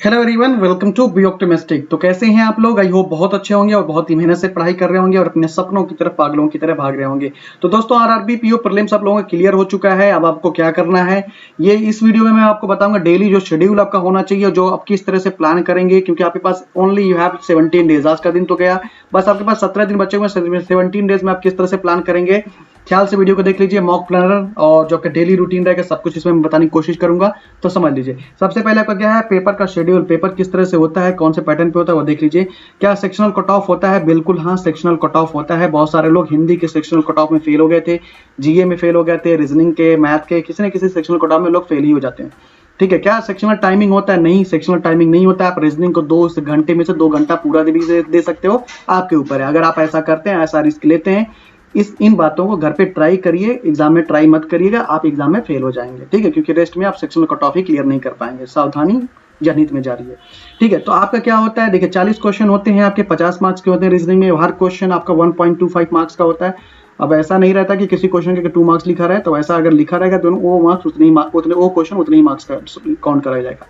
Hello everyone, welcome to be optimistic. तो कैसे हैं आप लोग? आई होप बहुत अच्छे होंगे और बहुत ही मेहनत से पढ़ाई कर रहे होंगे और अपने सपनों की तरफ पागलों की तरह भाग रहे होंगे। तो दोस्तों, आरआरबी पीओ प्रीलिम्स आप लोगों का क्लियर हो चुका है। अब आपको क्या करना है, ये इस वीडियो में मैं आपको बताऊंगा डेली जो शेड्यूल आपका होना चाहिए, जो आप किस तरह से प्लान करेंगे, क्योंकि आपके पास ओनली यू हैव 17 डेज। आज का दिन तो गया, बस आपके पास 17 दिन बचे हुए हैं। 17 डेज में आप किस तरह से प्लान करेंगे, ख्याल से वीडियो को देख लीजिए। मॉक प्लानर और जो आपका डेली रूटीन रहेगा सब कुछ इसमें मैं बताने की कोशिश करूंगा, तो समझ लीजिए। सबसे पहले आपका क्या है, पेपर का शेड्यूल। पेपर किस तरह से होता है, कौन से पैटर्न पे होता है वो देख लीजिए। क्या सेक्शनल कट ऑफ होता है? बिल्कुल हाँ, सेक्शनल कट ऑफ होता है। बहुत सारे लोग हिंदी के सेक्शनल कट ऑफ में फेल हो गए थे, जीए में फेल हो गए थे, रीजनिंग के, मैथ के, किसी न किसी सेक्शनल कट ऑफ में लोग फेल ही हो जाते हैं। ठीक है, क्या सेक्शनल टाइमिंग होता है? नहीं, सेक्शनल टाइमिंग नहीं होता है। आप रीजनिंग को 2 घंटे में से 2 घंटा पूरा भी दे सकते हो, आपके ऊपर है। अगर आप ऐसा करते हैं, ऐसा रिस्क लेते हैं, इन बातों को घर पे ट्राई करिए, एग्जाम में ट्राई मत करिएगा, आप एग्जाम में फेल हो जाएंगे। ठीक है, क्योंकि रेस्ट में आप सेक्शनल कट ऑफ ही क्लियर नहीं कर पाएंगे। सावधानी जनहित में जारी है। ठीक है, तो आपका क्या होता है, देखिए 40 क्वेश्चन होते हैं आपके, 50 मार्क्स के होते हैं रीजनिंग में। हर क्वेश्चन आपका 1.25 मार्क्स का होता है। अब ऐसा नहीं रहता कि किसी क्वेश्चन के 2 मार्क्स लिखा रहा है, तो ऐसा अगर लिखा रहेगा तो वो मार्क्स वो क्वेश्चन उतने ही मार्क्स का काउंट कराया जाएगा।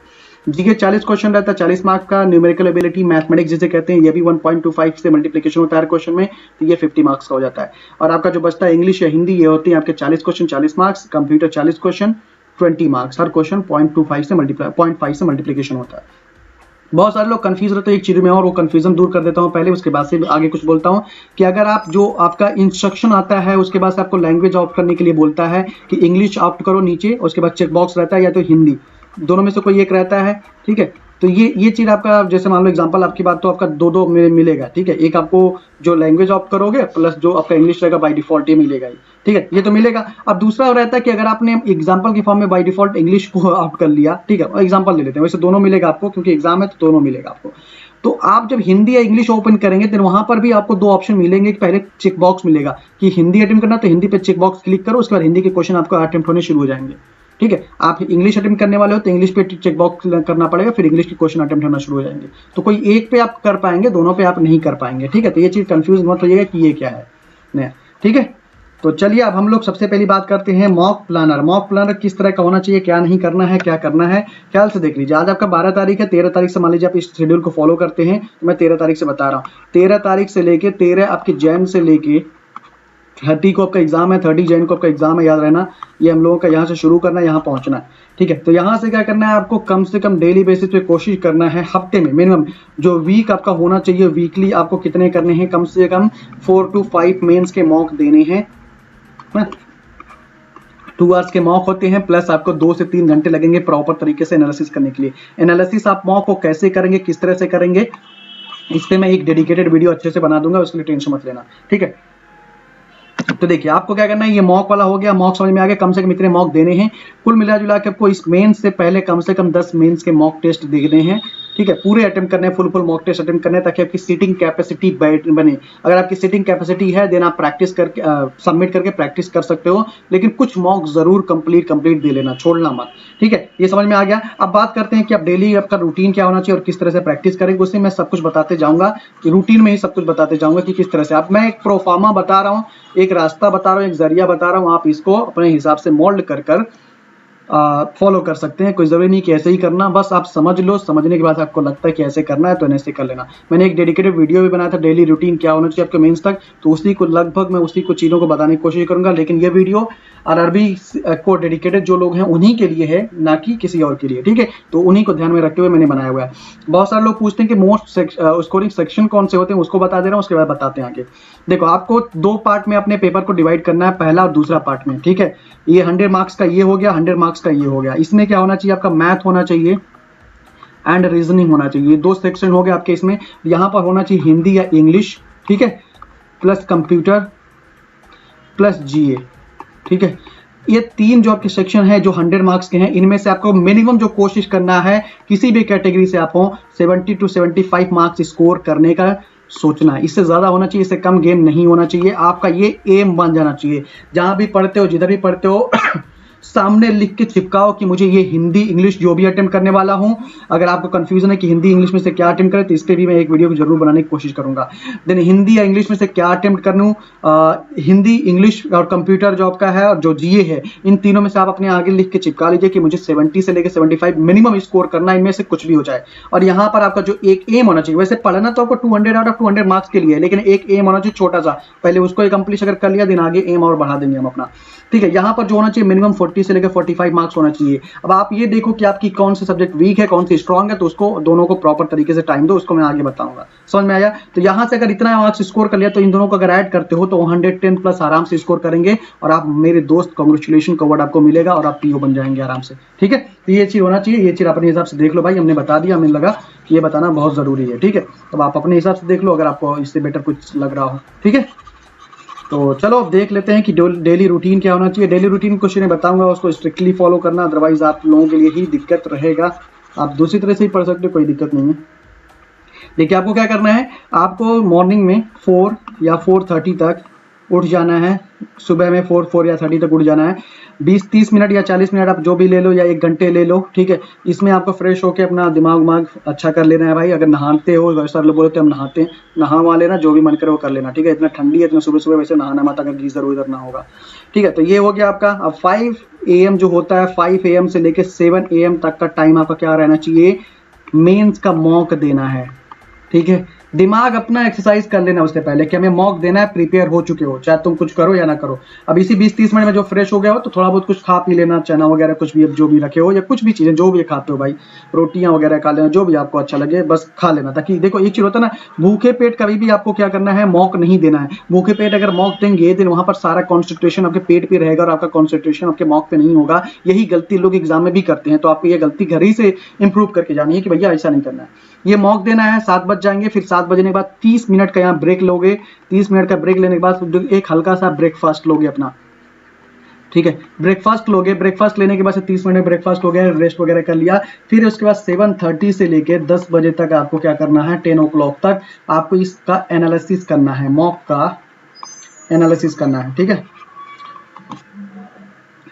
जीके 40 क्वेश्चन रहता है, 40 मार्क का। न्यूमेरिकल एबिलिटी, मैथमेटिक्स जिसे कहते हैं, ये भी 1.25 से मल्टीप्लिकेशन होता है हर क्वेश्चन में, तो ये 50 मार्क्स का हो जाता है। और आपका जो बचता है इंग्लिश या हिंदी, ये होती है आपके 40 question 40 marks. Computer 40 question 20 marks. हर क्वेश्चन 0.5 से मल्टीप्लिकेशन होता है। बहुत सारे लोग कंफ्यूज रहते हैं एक चीज में, और वो कंफ्यूजन दूर कर देता हूं पहले, उसके बाद से आगे कुछ बोलता हूं कि अगर आप जो आपका इंस्ट्रक्शन आता है उसके बाद से आपको लैंग्वेज ऑप्ट करने के लिए बोलता है कि इंग्लिश ऑप्ट करो नीचे, उसके बाद चेक बॉक्स रहता है या तो हिंदी, दोनों में से कोई एक रहता है। ठीक है, तो ये चीज आपका, जैसे मान लो एग्जांपल आपकी बात, तो आपका दो मिलेगा। ठीक है, एक आपको जो लैंग्वेज ऑप्ट करोगे प्लस जो आपका इंग्लिश रहेगा बाय डिफॉल्ट ये मिलेगा ही। ठीक है, ये तो मिलेगा। अब दूसरा रहता है कि अगर आपने एग्जांपल के फॉर्म में बाय डिफॉल्ट इंग्लिश को ऑप्ट कर लिया, ठीक है, एग्जांपल ले लेते हैं, वैसे दोनों मिलेगा आपको क्योंकि एग्जाम है तो दोनों मिलेगा आपको। तो आप जब हिंदी या इंग्लिश ओपन करेंगे तो वहां पर भी आपको 2 ऑप्शन मिलेंगे कि पहले चेक बॉक्स मिलेगा कि हिंदी अटेम्प्ट करना, तो हिंदी पे चेक बॉक्स क्लिक करो, उसके बाद हिंदी के क्वेश्चन आपको अटेम्प्ट होने शुरू हो जाएंगे। ठीक है, आप इंग्लिश अटेम्प्ट करने वाले हो तो इंग्लिश पे चेक बॉक्स करना पड़ेगा, फिर इंग्लिश के क्वेश्चन अटेम्प्ट होना शुरू हो जाएंगे। तो कोई एक पे आप कर पाएंगे, दोनों पे आप नहीं कर पाएंगे। ठीक है, तो ये चीज कंफ्यूज मत होइएगा कि ये क्या है नया। ठीक है, तो चलिए अब हम लोग सबसे पहली बात करते हैं मॉक प्लानर। मॉक प्लानर किस तरह का होना चाहिए, क्या नहीं करना है, क्या करना है, ख्याल से देख लीजिए। आज आपका 12 तारीख है, 13 तारीख से मान लीजिए आप इस शेड्यूल को फॉलो करते हैं, तो मैं 13 तारीख से बता रहा हूँ। 13 तारीख से लेके 13 आपके जैन से लेके 30 को आपका एग्जाम है, 30 जैन को आपका एग्जाम है, याद रहना। ये हम लोगों का यहाँ से शुरू करना है, यहाँ पहुंचना है। ठीक है, तो यहाँ से क्या करना है आपको, कम से कम डेली बेसिस पे कोशिश करना है, हफ्ते में मिनिमम जो वीक आपका होना चाहिए, वीकली आपको कितने करने हैं, कम से कम 4 to 5 मेंस के मॉक देने हैं। 2 आवर्स के मॉक होते हैं, प्लस आपको 2 से 3 घंटे लगेंगे प्रॉपर तरीके से एनालिसिस करने के लिए। एनालिसिस आप मॉक को कैसे करेंगे, किस तरह से करेंगे, इस पे मैं एक डेडिकेटेड वीडियो अच्छे से बना दूंगा, उसके लिए टेंशन मत लेना। ठीक है, तो देखिए आपको क्या करना है, ये मॉक वाला हो गया, मॉक समझ में आ गया, कम से कम इतने मॉक देने हैं। कुल मिला जुला के आपको इस मेंस से पहले कम से कम 10 मेंस के मॉक टेस्ट देने हैं। ठीक है, पूरे अटेम्प्ट करने हैं, फुल मॉक टेस्ट अटेम्प्ट करने हैं, ताकि आपकी सीटिंग कैपेसिटी बने। अगर आपकी सीटिंग कैपेसिटी है देन आप प्रैक्टिस करके सबमिट करके प्रैक्टिस कर सकते हो, लेकिन कुछ मॉक जरूर कंप्लीट दे लेना, छोड़ना मत। ठीक है, ये समझ में आ गया। अब बात करते हैं कि आप डेली आपका रूटीन क्या होना चाहिए और किस तरह से प्रैक्टिस करेंगे, उससे मैं सब कुछ बताते जाऊंगा, रूटीन में ही सब कुछ बताते जाऊंगा कि किस तरह से। अब मैं एक प्रोफार्मा बता रहा हूँ, एक रास्ता बता रहा हूँ, एक जरिया बता रहा हूँ, आप इसको अपने हिसाब से मोल्ड कर फॉलो कर सकते हैं। कोई जरूरी नहीं कि ऐसे ही करना, बस आप समझ लो, समझने के बाद आपको लगता है कि ऐसे करना है तो ऐसे कर लेना। मैंने एक डेडिकेटेड वीडियो भी बनाया था, डेली रूटीन क्या होना चाहिए आपके मेंस तक, तो उसी को लगभग मैं उसी को चीजों को बताने की कोशिश करूंगा। लेकिन ये वीडियो आरआरबी को डेडिकेटेड जो लोग हैं उन्हीं के लिए है, ना कि किसी और के लिए। ठीक है, तो उन्हीं को ध्यान में रखते हुए मैंने बनाया हुआ है। बहुत सारे लोग पूछते हैं कि मोस्ट स्कोरिंग सेक्शन कौन से होते हैं, उसको बता दे रहा हूँ, उसके बाद बताते हैं आगे। देखो, आपको 2 पार्ट में अपने पेपर को डिवाइड करना है, पहला और दूसरा पार्ट में। ठीक है, ये 100 मार्क्स का ये हो गया, 100 मार्क्स का ये हो गया। इसमें क्या होना चाहिए, आपका मैथ होना चाहिए एंड रीजनिंग होना चाहिए। 2 सेक्शन हो गए आपके इसमें। यहाँ पर होना चाहिए हिंदी या इंग्लिश, ठीक है, प्लस कंप्यूटर प्लस जीए। ठीक है, ये 3 जो आपके सेक्शन है जो 100 मार्क्स के हैं, इनमें से आपको मिनिमम जो कोशिश करना है, किसी भी कैटेगरी से आप हो, 70 to 75 मार्क्स स्कोर करने का सोचना है। इससे ज्यादा होना चाहिए, इससे कम गेम नहीं होना चाहिए। आपका ये एम बन जाना चाहिए, जहां भी पढ़ते हो, जिधर भी पढ़ते हो सामने लिख के चिपकाओ कि मुझे ये हिंदी इंग्लिश जो भी अटेम्प्ट करने वाला हूं। अगर आपको कंफ्यूजन है कि हिंदी इंग्लिश में से क्या अटेम्प्ट करें तो इस पर भी मैं एक वीडियो जरूर बनाने की कोशिश करूंगा। देन हिंदी या इंग्लिश में से क्या अटेम्प्ट करूं, हिंदी इंग्लिश और कंप्यूटर जो आपका है और जो जीए है, इन तीनों में से आप अपने आगे लिख के चिपका लीजिए कि मुझे 70 से लेकर 75 मिनिमम स्कोर करना है, इनमें से कुछ भी हो जाए। और यहाँ पर आपका जो एक एम होना चाहिए, वैसे पढ़ना तो आपको 200 आउट ऑफ 200 मार्क्स के लिए, लेकिन एक एम होना चाहिए छोटा सा, पहले उसको अकम्प्लिश अगर कर लिया दिन आगे एम और बढ़ा देंगे हम अपना। ठीक है, यहाँ पर जो होना चाहिए मिनिमम 40 से लेकर 45 मार्क्स होना चाहिए। अब आप ये देखो कि आपकी कौन से सब्जेक्ट वीक है, कौन सी स्ट्रांग है, तो उसको दोनों को प्रॉपर तरीके से टाइम दो, उसको मैं आगे बताऊंगा। समझ में आया? तो यहाँ से अगर इतना मार्क्स स्कोर कर लिया तो इन दोनों को अगर ऐड करते हो तो 110 प्लस आराम से स्कोर करेंगे और आप मेरे दोस्त कांग्रेचुलेशन का वर्ड आपको मिलेगा और आप पीओ बन जाएंगे आराम से। ठीक है, तो ये चीज होना चाहिए, ये चीज अपने हिसाब से देख लो भाई, हमने बता दिया, हमें लगा कि ये बताना बहुत जरूरी है। ठीक है, तो आप अपने हिसाब से देख लो अगर आपको इससे बेटर कुछ लग रहा हो। ठीक है, तो चलो अब देख लेते हैं कि डेली रूटीन क्या होना चाहिए। डेली रूटीन कुछ नहीं बताऊंगा, उसको स्ट्रिक्टली फॉलो करना, अदरवाइज आप लोगों के लिए ही दिक्कत रहेगा। आप दूसरी तरह से ही पढ़ सकते हो, कोई दिक्कत नहीं है। देखिए आपको क्या करना है, आपको मॉर्निंग में 4 या 4:30 तक उठ जाना है। सुबह में 4 या 30 तक उठ जाना है। 20-30 मिनट या 40 मिनट आप जो भी ले लो या 1 घंटे ले लो। ठीक है, इसमें आपको फ्रेश होकर अपना दिमाग अच्छा कर लेना है भाई। अगर नहाते हो, वैसा लोग बोलते हैं हम नहाते हैं, नहा लेना, जो भी मन करे वो कर लेना। ठीक है, इतना ठंडी है, इतना सुबह सुबह वैसे नहाना मत अगर गीजर उधर ना होगा। ठीक है, तो ये हो गया आपका। अब 5 AM जो होता है, 5 AM से लेकर 7 AM तक का टाइम आपका क्या रहना चाहिए, मेंस का मॉक देना है। ठीक है, दिमाग अपना एक्सरसाइज कर लेना उससे पहले कि हमें मॉक देना है, प्रिपेयर हो चुके हो, चाहे तुम कुछ करो या ना करो। अब इसी 20-30 मिनट में जो फ्रेश हो गया हो तो थोड़ा बहुत कुछ खा पी लेना, चना वगैरह कुछ भी जो भी रखे हो या कुछ भी चीजें जो भी खाते हो भाई, रोटियां वगैरह खा लेना, जो भी आपको अच्छा लगे बस खा लेना। ताकि देखो एक चीज होता है ना, भूखे पेट कभी भी आपको क्या करना है, मॉक नहीं देना है। भूखे पेट अगर मॉक देंगे तो वहां पर सारा कॉन्सेंट्रेशन आपके पेट पे रहेगा और आपका कॉन्सेंट्रेशन आपके मॉक पे नहीं होगा। यही गलती लोग एग्जाम में भी करते हैं, तो आपको ये गलती घर ही से इंप्रूव करके जानी है कि भैया ऐसा नहीं करना है। ये मॉक देना है, 7 बज जाएंगे, फिर 7 बजने के बाद 30 मिनट का यहाँ ब्रेक लोगे। 30 मिनट का ब्रेक लेने के बाद एक हल्का सा ब्रेकफास्ट लोगे अपना। ठीक है, ब्रेकफास्ट लोगे, ब्रेकफास्ट लेने के बाद 30 मिनट में ब्रेकफास्ट हो गया, रेस्ट वगैरह कर लिया। फिर उसके बाद 7:30 से लेके 10 बजे तक आपको क्या करना है, 10 o'clock तक आपको इसका एनालिसिस करना है, मॉक का एनालिसिस करना है। ठीक है,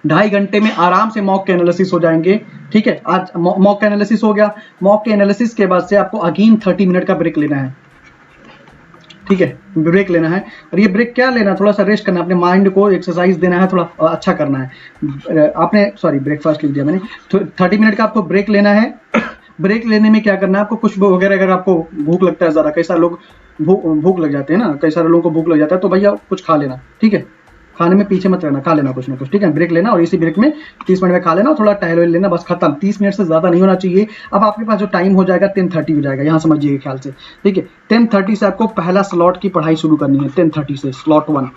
2.5 घंटे में आराम से मॉक के एनालिसिस हो जाएंगे। ठीक है, आज मॉक का एनालिसिस हो गया। मॉक के एनालिसिस के बाद से आपको अगेन 30 मिनट का ब्रेक लेना है। ठीक है, ब्रेक लेना है, और ये ब्रेक क्या लेना, थोड़ा सा रेस्ट करना, अपने माइंड को एक्सरसाइज देना है, थोड़ा अच्छा करना है। आपने ब्रेकफास्ट लिख दिया मैंने, 30 मिनट का आपको ब्रेक लेना है। ब्रेक लेने में क्या करना है, आपको कुछ वगैरह, अगर आपको भूख लगता है ज़्यादा, कई सारे लोग भूख लग जाते हैं ना, कई सारे लोगों को भूख लग जाता है, तो भैया कुछ खा लेना। ठीक है, खाने में पीछे मत रहना, खा लेना कुछ ना कुछ। ठीक है, ब्रेक लेना और इसी ब्रेक में 30 मिनट में खा लेना और थोड़ा टहल लेना, बस खत्म। 30 मिनट से ज्यादा नहीं होना चाहिए। अब आपके पास जो टाइम हो जाएगा 10:30 हो जाएगा, यहाँ समझिए ख्याल से। ठीक है, 10:30 से आपको पहला स्लॉट की पढ़ाई शुरू करनी है, 10:30 से स्लॉट 1।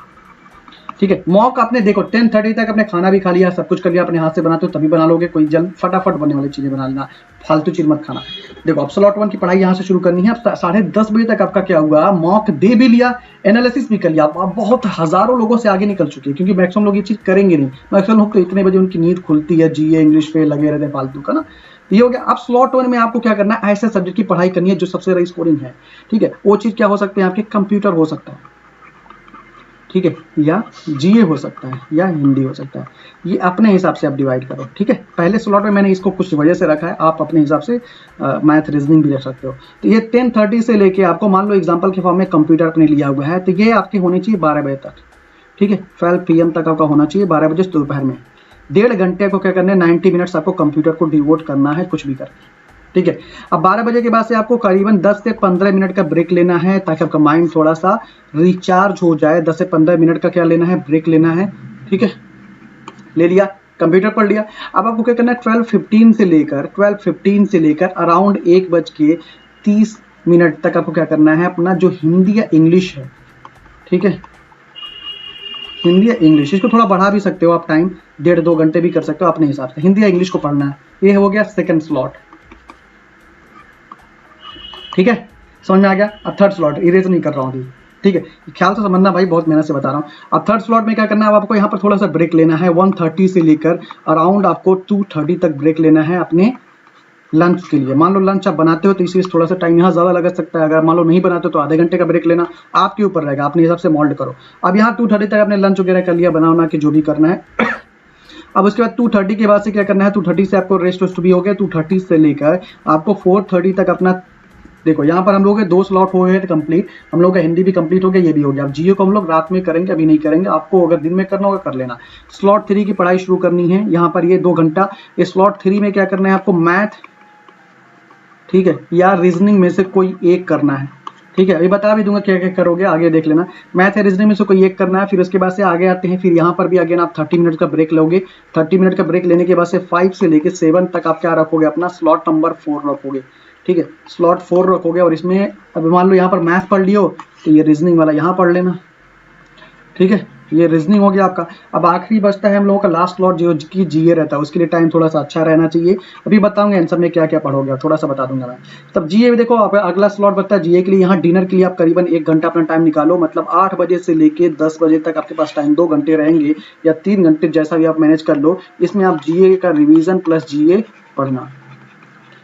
ठीक है, मॉक आपने देखो 10:30 तक अपने खाना भी खा लिया, सब कुछ कर लिया, अपने हाथ से बनाते हो तभी बना लोगे, कोई जल्द फटाफट बनने वाली चीजें बना लेना, फालतू चीज मत खाना। देखो अब स्लॉट 1 की पढ़ाई यहाँ से शुरू करनी है। अब 10:30 बजे तक आपका क्या हुआ, मॉक दे भी लिया, एनालिसिस भी कर लिया। आप बहुत हजारों लोगों से आगे निकल चुके हैं, क्योंकि मैक्सिमम लोग ये चीज करेंगे नहीं। मैक्सिमम लोग तो इतने बजे उनकी नींद खुलती है, जीए इंग्लिश पे लगे रहते हैं फालतू का ना। ये हो गया। अब स्लॉट 1 में आपको क्या करना है, ऐसे सब्जेक्ट की पढ़ाई करनी है जो सबसे ज्यादा स्कोरिंग है। ठीक है, वो चीज क्या हो सकते हैं, आपके कंप्यूटर हो सकता है, ठीक है, या जीए हो सकता है, या हिंदी हो सकता है। ये अपने हिसाब से आप डिवाइड करो। ठीक है, पहले स्लॉट में मैंने इसको कुछ वजह से रखा है, आप अपने हिसाब से मैथ रीजनिंग भी रख सकते हो। तो ये 10:30 से लेके आपको मान लो एग्जांपल के फॉर्म में कंप्यूटर अपने लिया हुआ है, तो ये आपकी होनी चाहिए 12 बजे तक। ठीक है, 12 PM तक आपका होना चाहिए, 12 बजे दोपहर में। 1.5 घंटे को क्या करना है, 90 मिनट्स आपको कंप्यूटर को डिवोट करना है, कुछ भी करके। ठीक है, अब 12 बजे के बाद से आपको करीबन 10 से 15 मिनट का ब्रेक लेना है, ताकि आपका माइंड थोड़ा सा रिचार्ज हो जाए। 10 से 15 मिनट का क्या लेना है, ब्रेक लेना है। ठीक है, ले लिया, कंप्यूटर पढ़ लिया। अब आपको क्या करना है, 12:15 से लेकर अराउंड 1:30 तक आपको क्या करना है, अपना जो हिंदी या इंग्लिश है, ठीक है, हिंदी या इंग्लिश, इसको थोड़ा बढ़ा भी सकते हो आप, टाइम 1.5-2 घंटे भी कर सकते हो अपने हिसाब से, हिंदी या इंग्लिश को पढ़ना है। ये हो गया सेकंड स्लॉट। ठीक है, समझ में आ गया। अब थर्ड स्लॉट इरेज नहीं कर रहा हूँ अभी। ठीक है, ख्याल से समझना भाई, बहुत मेहनत से बता रहा हूँ। अब थर्ड स्लॉट में क्या करना है, आपको यहाँ पर थोड़ा सा ब्रेक लेना है। 1:30 से लेकर अराउंड आपको 2:30 तक ब्रेक लेना है अपने लंच के लिए। मान लो लंच आप बनाते हो तो इसी थोड़ा सा टाइम यहाँ ज्यादा लग सकता है, अगर मान लो नहीं बनाते हो तो आधे घंटे का ब्रेक लेना आपके ऊपर रहेगा, अपने हिसाब से मोल्ड करो। अब यहाँ 2:30 तक आपने लंच वगैरह कर लिया, बना के जो भी करना है। अब उसके बाद 2:30 के बाद से क्या करना है, 2:30 से आपको रेस्ट वेस्ट भी हो गया, 2:30 से लेकर आपको 4:30 तक अपना, देखो यहाँ पर हम लोग के 2 स्लॉट हो गए थे कंप्लीट, हम लोग का हिंदी भी कंप्लीट हो गया, ये भी हो गया। अब जीओ को हम लोग रात में करेंगे, अभी नहीं करेंगे, आपको अगर दिन में करना होगा कर लेना। स्लॉट 3 की पढ़ाई शुरू करनी है, यहाँ पर ये 2 घंटा। इस स्लॉट 3 में क्या करना है आपको, मैथ, ठीक है, या रीजनिंग में से कोई एक करना है, ठीक है। अभी बता भी दूंगा क्या क्या करोगे, आगे देख लेना। मैथ या रीजनिंग में से कोई एक करना है। फिर उसके बाद से आगे आते हैं, फिर यहाँ पर भी अगेन आप 30 मिनट का ब्रेक लोगे। 30 मिनट का ब्रेक लेने के बाद से 5 से लेके 7 तक आप क्या रखोगे, अपना स्लॉट नंबर 4 रखोगे, ठीक है, स्लॉट 4 रखोगे। और इसमें अब मान लो यहाँ पर मैथ पढ़ लियो तो ये रीजनिंग वाला यहाँ पढ़ लेना, ठीक है, ये रीजनिंग हो गया आपका। अब आखिरी बचता है हम लोगों का लास्ट स्लॉट जो कि जीए रहता है, उसके लिए टाइम थोड़ा सा अच्छा रहना चाहिए। अभी बताऊंगा आंसर में क्या क्या पढ़ोगे, थोड़ा सा बता दूंगा मैं। तब जीए में देखो अगला स्लॉट बचता है जीए के लिए। यहाँ डिनर के लिए आप करीबन 1 घंटा अपना टाइम निकालो, मतलब 8 बजे से लेके 10 बजे तक आपके पास टाइम, 2 घंटे रहेंगे या 3 घंटे, जैसा भी आप मैनेज कर लो। इसमें आप जीए का रिविजन प्लस जीए पढ़ना,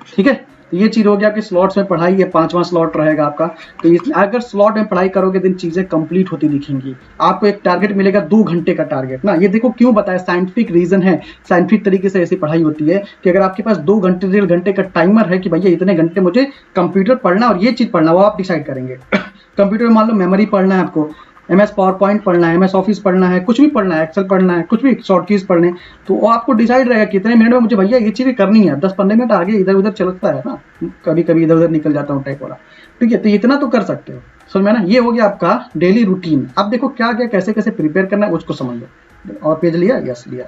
ठीक है। तो ये चीज हो गया कि स्लॉट्स में पढ़ाई, ये 5वां स्लॉट रहेगा आपका। तो अगर स्लॉट में पढ़ाई करोगे दिन चीजें कंप्लीट होती दिखेंगी। आपको एक टारगेट मिलेगा 2 घंटे का टारगेट ना, ये देखो क्यों बताया, साइंटिफिक रीजन है, साइंटिफिक तरीके से ऐसी पढ़ाई होती है कि अगर आपके पास 2 घंटे 1.5 घंटे का टाइमर है कि भैया इतने घंटे मुझे कंप्यूटर पढ़ना और ये चीज पढ़ना, वो आप डिसाइड करेंगे। कंप्यूटर में मान लो मेमोरी पढ़ना है आपको, MS पावर पॉइंट पढ़ना है, MS ऑफिस पढ़ना है, कुछ भी पढ़ना है, एक्सेल पढ़ना है, कुछ भी शॉर्ट कीज पढ़ने, तो वो आपको डिसाइड रहेगा कितने मिनट में मुझे भैया ये चीज़ें करनी है। 10-15 मिनट आगे इधर उधर चलता है ना, कभी कभी इधर उधर निकल जाता हूँ टाइप वाला, ठीक है। तो इतना तो कर सकते हो, समझ में ना। ये हो गया आपका डेली रूटीन। अब देखो क्या क्या कैसे कैसे प्रिपेयर करना है उसको समझ लो। और पेज लिया, यस लिया।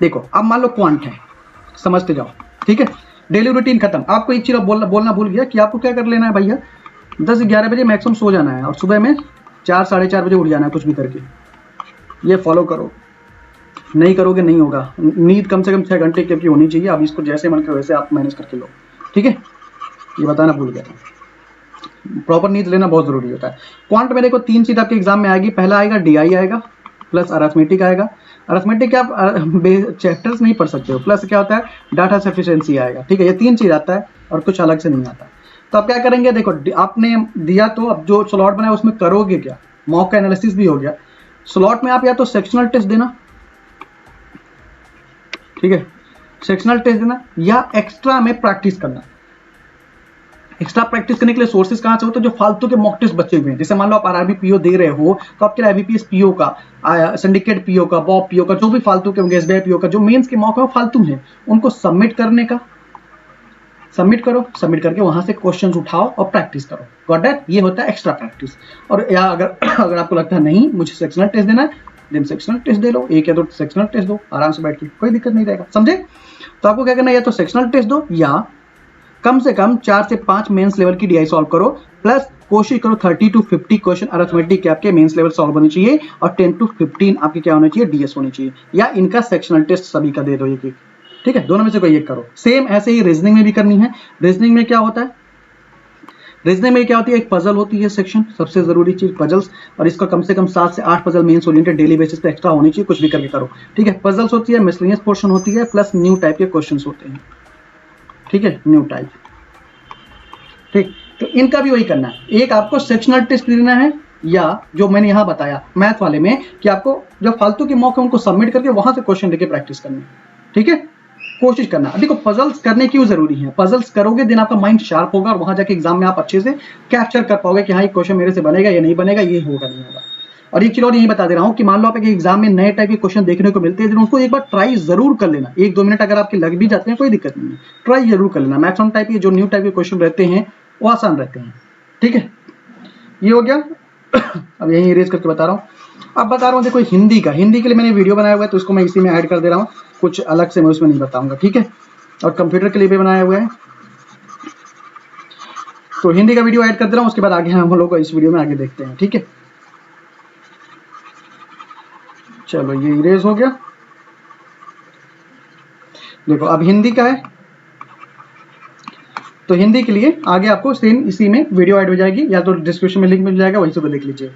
देखो अब मान लो क्वांट है, समझते जाओ, ठीक है। डेली रूटीन खत्म। आपको एक चीज बोलना भूल गया कि आपको क्या कर लेना है भैया, 10-11 बजे मैक्सिमम सो जाना है और सुबह में 4-4:30 बजे उठ जाना है, कुछ भी करके। ये फॉलो करो, नहीं करोगे नहीं होगा। नींद कम से कम 6 घंटे की होनी चाहिए। अब इसको जैसे मन करो वैसे आप मैनेज करके लो, ठीक है। ये बताना भूल गया था, प्रॉपर नींद लेना बहुत जरूरी होता है। क्वांट में देखो 3 चीज आपके एग्जाम में आएगी। पहला आएगा DI आएगा, प्लस अरिथमेटिक आएगा। अरिथमेटिक क्या आप चैप्टर्स नहीं पढ़ सकते हो, प्लस क्या होता है डाटा सफिशिएंसी आएगा, ठीक है। ये 3 चीज आता है और कुछ अलग से नहीं आता। तो आप क्या करेंगे, देखो आपने दिया तो अब जो स्लॉट बनाया उसमें करोगे क्या, मॉक का एनालिसिस भी हो गया। स्लॉट में आप या तो सेक्शनल टेस्ट देना, ठीक है, सेक्शनल टेस्ट देना, या एक्स्ट्रा में प्रैक्टिस करना। एक्स्ट्रा प्रैक्टिस करने के लिए सोर्सेज कहां से हो, तो जो फालतू के मॉक टेस्ट बचे हुए हैं, जैसे मान लो आप RRB PO दे रहे हो तो आपके IBPS PO का, सिंडिकेट PO का, बॉब PO का, जो भी फालतू के होंगे, SBI PO का, जो मेंस के मॉक है वो फालतू है, उनको सबमिट करने का, सबमिट करो, सबमिट करके वहां से क्वेश्चंस उठाओ और प्रैक्टिस करो। Got that? ये होता है एक्स्ट्रा प्रैक्टिस। और या अगर आपको लगता है नहीं मुझे सेक्शनल टेस्ट देना है, देन सेक्शनल टेस्ट दे लो, 1 या 2 सेक्शनल टेस्ट दो आराम से बैठ के, कोई दिक्कत नहीं रहेगा, समझे। तो आपको क्या करना है, या तो सेक्शनल टेस्ट दो या कम से कम 4 से 5 मेंस लेवल की DI सॉल्व करो, प्लस कोशिश करो 30 to 50 क्वेश्चन अरिथमेटिक के आपके मेंस लेवल सॉल्व होने चाहिए और 10 to 15 आपके क्या होने चाहिए, DS होनी चाहिए, या इनका सेक्शनल टेस्ट सभी का दे दो एक, ठीक है। दोनों में से कोई एक करो। सेम ऐसे ही रीजनिंग में भी करनी है। रीजनिंग में क्या होता है, रीजनिंग में क्या होती है, एक पजल होती है सेक्शन, सबसे जरूरी चीज पजल्स, और इसका कम से कम 7 से 8 puzzle mains oriented daily basis पे एक्स्ट्रा होनी चाहिए, कुछ भी करके करो, ठीक है। पजल्स होती है, मिसलेनियस पोर्शन होती है, प्लस न्यू टाइप के क्वेश्चंस होते हैं, ठीक है, न्यू टाइप, ठीक। तो इनका भी वही करना है। एक आपको सेक्शनल टेस्ट देना है, या जो मैंने यहाँ बताया मैथ वाले में कि आपको जो फालतू के मौके उनको सबमिट करके वहां से क्वेश्चन लेके प्रैक्टिस करनी, ठीक है, कोशिश करना। देखो पजल्स करने क्यों जरूरी है, पजल्स करोगे दिन आपका माइंड शार्प होगा और वहां जाके एग्जाम में आप अच्छे से कैप्चर कर पाओगे कि हाँ ये क्वेश्चन मेरे से बनेगा या नहीं बनेगा, ये होगा नहीं होगा। और एक चीज और यही बता दे रहा हूँ कि मान लो आप एग्जाम में नए टाइप के क्वेश्चन देखने को मिलते हैं, उनको एक बार ट्राई जरूर कर लेना। 1-2 मिनट अगर आपके लग भी जाते हैं कोई दिक्कत नहीं है, ट्राई जरूर कर लेना। मैक्सिमम टाइप के जो न्यू टाइप के क्वेश्चन रहते हैं वो आसान रहते हैं, ठीक है। ये हो गया। अब यही इरेज करके बता रहा हूँ। अब बता रहा हूँ देखो हिंदी का, हिंदी के लिए मैंने वीडियो बनाया हुआ है तो उसको मैं इसी में ऐड कर दे रहा हूँ, कुछ अलग से मैं उसमें नहीं बताऊंगा, ठीक है। और कंप्यूटर के लिए भी बनाया हुआ है तो हिंदी का वीडियो ऐड कर दे रहा हूँ, उसके बाद आगे हम लोग इस वीडियो में आगे देखते हैं, ठीक है। चलो ये इरेज हो गया। देखो अब हिंदी का है तो हिंदी के लिए आगे आपको सेम इसी में वीडियो ऐड हो जाएगी, या तो डिस्क्रिप्शन में लिंक मिल जाएगा, वहीं से देख लीजिए।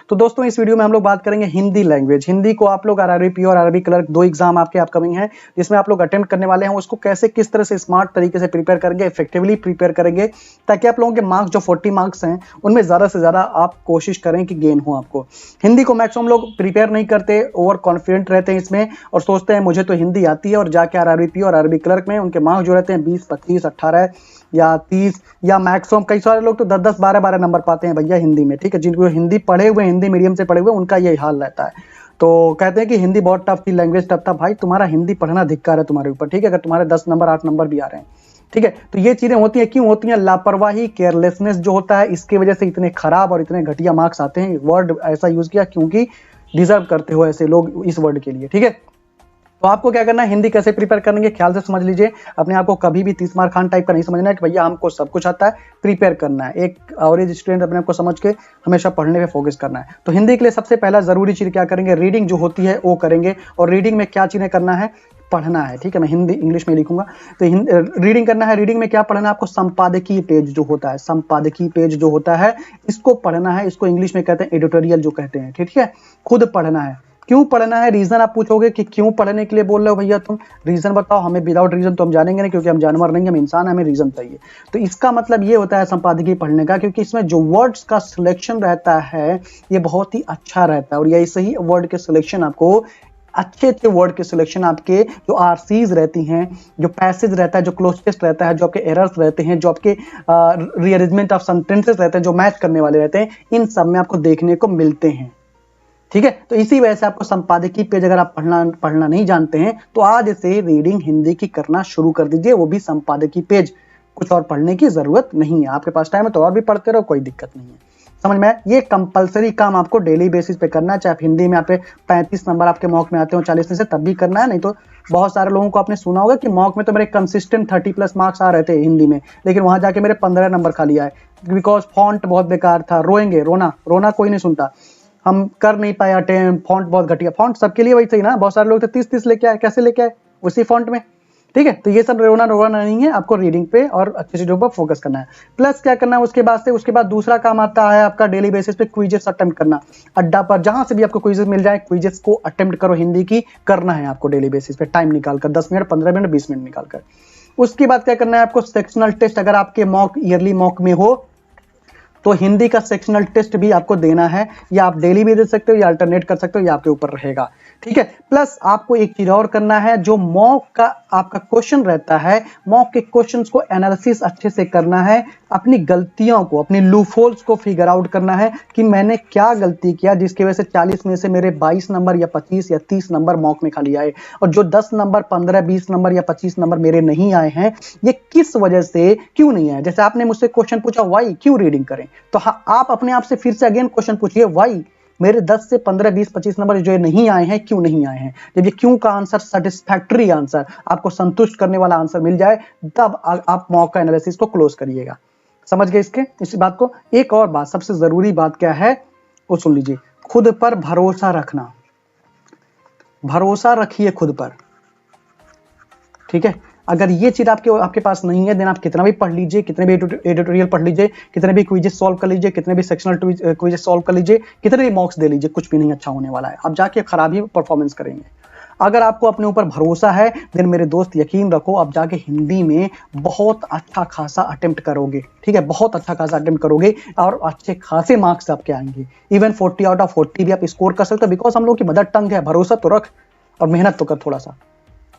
तो दोस्तों इस वीडियो में हम लोग बात करेंगे हिंदी लैंग्वेज। हिंदी को आप लोग आरआरबी पीओ और आरआरबी क्लर्क 2 एग्जाम आपके अपकमिंग है जिसमें आप लोग अटेम्प्ट करने वाले हैं, उसको कैसे किस तरह से स्मार्ट तरीके से प्रिपेयर करेंगे, इफेक्टिवली प्रिपेयर करेंगे, ताकि आप लोगों के मार्क्स जो 40 मार्क्स हैं उनमें ज़्यादा से ज़्यादा आप कोशिश करें कि गेन हो आपको। हिंदी को मैक्सिमम लोग प्रिपेयर नहीं करते, ओवर कॉन्फिडेंट रहते हैं इसमें और सोचते हैं मुझे तो हिंदी आती है, और जाके आरआरबी पीओ और आरआरबी क्लर्क में उनके मार्क्स जो रहते हैं 20, 25, 18 या 30 या मैक्सिमम कई सारे लोग तो 10-10, 12-12 नंबर पाते हैं भैया हिंदी में। ठीक है, जिनको हिंदी पढ़े हुए, हिंदी मीडियम से पढ़े हुए, उनका यही हाल रहता है। तो कहते हैं कि हिंदी बहुत टफ थी, लैंग्वेज टफ था। भाई तुम्हारा हिंदी पढ़ना धिक्कार है तुम्हारे ऊपर। ठीक है, अगर तुम्हारे 10 नंबर 8 नंबर भी आ रहे हैं। ठीक है, तो ये चीजें होती हैं, क्यों होती हैं? लापरवाही, केयरलेसनेस जो होता है, इसकी वजह से इतने खराब और इतने घटिया मार्क्स आते हैं। वर्ड ऐसा यूज किया क्योंकि डिजर्व करते हो ऐसे लोग इस वर्ड के लिए। ठीक है, तो आपको क्या करना है, हिंदी कैसे प्रिपेयर करेंगे ख्याल से समझ लीजिए। अपने आप को कभी भी 30 मार खान टाइप का नहीं समझना है कि भैया हमको सब कुछ आता है। प्रिपेयर करना है, एक एवरेज स्टूडेंट अपने आप को समझ के हमेशा पढ़ने पे फोकस करना है। तो हिंदी के लिए सबसे पहला जरूरी चीज क्या करेंगे, रीडिंग जो होती है वो करेंगे। और रीडिंग में क्या चीजें करना है, पढ़ना है। ठीक है, मैं हिंदी इंग्लिश में लिखूंगा। तो रीडिंग करना है। रीडिंग में क्या पढ़ना है आपको, संपादकीय पेज जो होता है, संपादकीय पेज जो होता है इसको पढ़ना है। इसको इंग्लिश में कहते हैं एडिटोरियल जो कहते हैं। ठीक है, खुद पढ़ना है। क्यों पढ़ना है, रीजन आप पूछोगे कि क्यों पढ़ने के लिए बोल रहे हो भैया तुम, रीजन बताओ। हमें विदाउट रीजन तो हम जानेंगे नहीं, क्योंकि हम जानवर नहीं, हम इंसान, हमें रीजन चाहिए। तो इसका मतलब ये होता है संपादकीय पढ़ने का, क्योंकि इसमें जो वर्ड्स का सिलेक्शन रहता है ये बहुत ही अच्छा रहता है। और ये सही वर्ड के सिलेक्शन आपको, अच्छे अच्छे वर्ड के सिलेक्शन आपके जो आरसीज रहती हैं, जो पैसेज रहता है, जो क्लोजेस्ट रहता है, जो आपके एरर्स रहते हैं, जो आपके रीअरेंजमेंट ऑफ सेंटेंसेस रहते हैं, जो मैच करने वाले रहते हैं, इन सब में आपको देखने को मिलते हैं। ठीक है, तो इसी वजह से आपको संपादकीय पेज अगर आप पढ़ना नहीं जानते हैं तो आज से रीडिंग हिंदी की करना शुरू कर दीजिए, वो भी संपादकीय पेज। कुछ और पढ़ने की जरूरत नहीं है, आपके पास टाइम है तो और भी पढ़ते रहो, कोई दिक्कत नहीं है। समझ में? ये कंपलसरी काम आपको डेली बेसिस पे करना है। चाहे आप हिंदी में आप 35 नंबर आपके मॉक में आते हो 40 में से, तब भी करना है। नहीं तो बहुत सारे लोगों को आपने सुना होगा कि मॉक में तो मेरे कंसिस्टेंट 30+ मार्क्स आ रहे थे हिंदी में, लेकिन वहां जाके मेरे 15 नंबर खाली आए, बिकॉज फॉन्ट बहुत बेकार था। रोएंगे, रोना कोई नहीं सुनता। हम कर नहीं पाए अटेम्प्ट, फॉन्ट बहुत घटिया। फॉन्ट सबके लिए वही सही ना, बहुत सारे लोग तो 30-30 लेके आए, कैसे लेके आए उसी फॉन्ट में। ठीक है, तो ये सब रोना नहीं है, आपको रीडिंग पे और अच्छी चीजों पर फोकस करना है। प्लस क्या करना है उसके बाद दूसरा काम आता है आपका डेली बेसिस पे क्विजेस अटेम्प्ट करना। अड्डा पर जहां से भी आपको क्विजेस मिल जाए, क्विजेस को अटेम्प्ट करो, हिंदी की करना है आपको डेली बेसिस पे, टाइम निकालकर 10 मिनट, 15 मिनट, 20 मिनट निकालकर। उसके बाद क्या करना है आपको, सेक्शनल टेस्ट। अगर आपके मॉक ईयरली मॉक में हो तो हिंदी का सेक्शनल टेस्ट भी आपको देना है, या आप डेली भी दे सकते हो या अल्टरनेट कर सकते हो, या आपके ऊपर रहेगा। ठीक है, प्लस आपको एक चीज और करना है, जो मॉक का आपका क्वेश्चन रहता है, मॉक के क्वेश्चंस को एनालिसिस अच्छे से करना है, अपनी गलतियों को, अपनी लूपहोल्स को फिगर आउट करना है कि मैंने क्या गलती किया जिसकी वजह से 40 में से मेरे 22 नंबर या 25 या 30 नंबर मॉक में खाली आए, और जो 10 नंबर, 15, 20 नंबर या 25 नंबर मेरे नहीं आए हैं, ये किस वजह से क्यों नहीं आए। जैसे आपने मुझसे क्वेश्चन पूछा व्हाई, क्यों रीडिंग करें, तो आप अपने आप से फिर से अगेन क्वेश्चन पूछिए, व्हाई मेरे 10 से 15, 20, 25 नंबर जो नहीं आए हैं, क्यों नहीं आए हैं। जब ये क्यों का आंसर सेटिस्फैक्टरी आंसर, आपको संतुष्ट करने वाला आंसर मिल जाए, तब आप मॉक का एनालिसिस को क्लोज करिएगा। समझ गए इस बात को? एक और बात, सबसे जरूरी बात क्या है वो सुन लीजिए, खुद पर भरोसा रखना। भरोसा रखिए खुद पर। ठीक है, अगर ये चीज आपके पास नहीं है, देन आप कितना भी पढ़ लीजिए, कितने भी एडिटोरियल पढ़ लीजिए, कितने भी क्विजेस सॉल्व कर लीजिए, कितने भी सेक्शनल क्विजेस सॉल्व कर लीजिए, कितने भी मॉक्स दे लीजिए, कुछ भी नहीं अच्छा होने वाला है। आप जाके खराब ही परफॉर्मेंस करेंगे। अगर आपको अपने ऊपर भरोसा है, देन मेरे दोस्त यकीन रखो, आप जाके हिंदी में बहुत अच्छा खासा अटेम्प्ट करोगे। ठीक है, बहुत अच्छा खासा अटेम्प्ट करोगे और अच्छे खासे मार्क्स आपके आएंगे। इवन 40 आउट ऑफ 40 भी आप स्कोर कर सकते हो, बिकॉज हम लोग की मदर टंग है। भरोसा तो रख और मेहनत तो कर थोड़ा सा।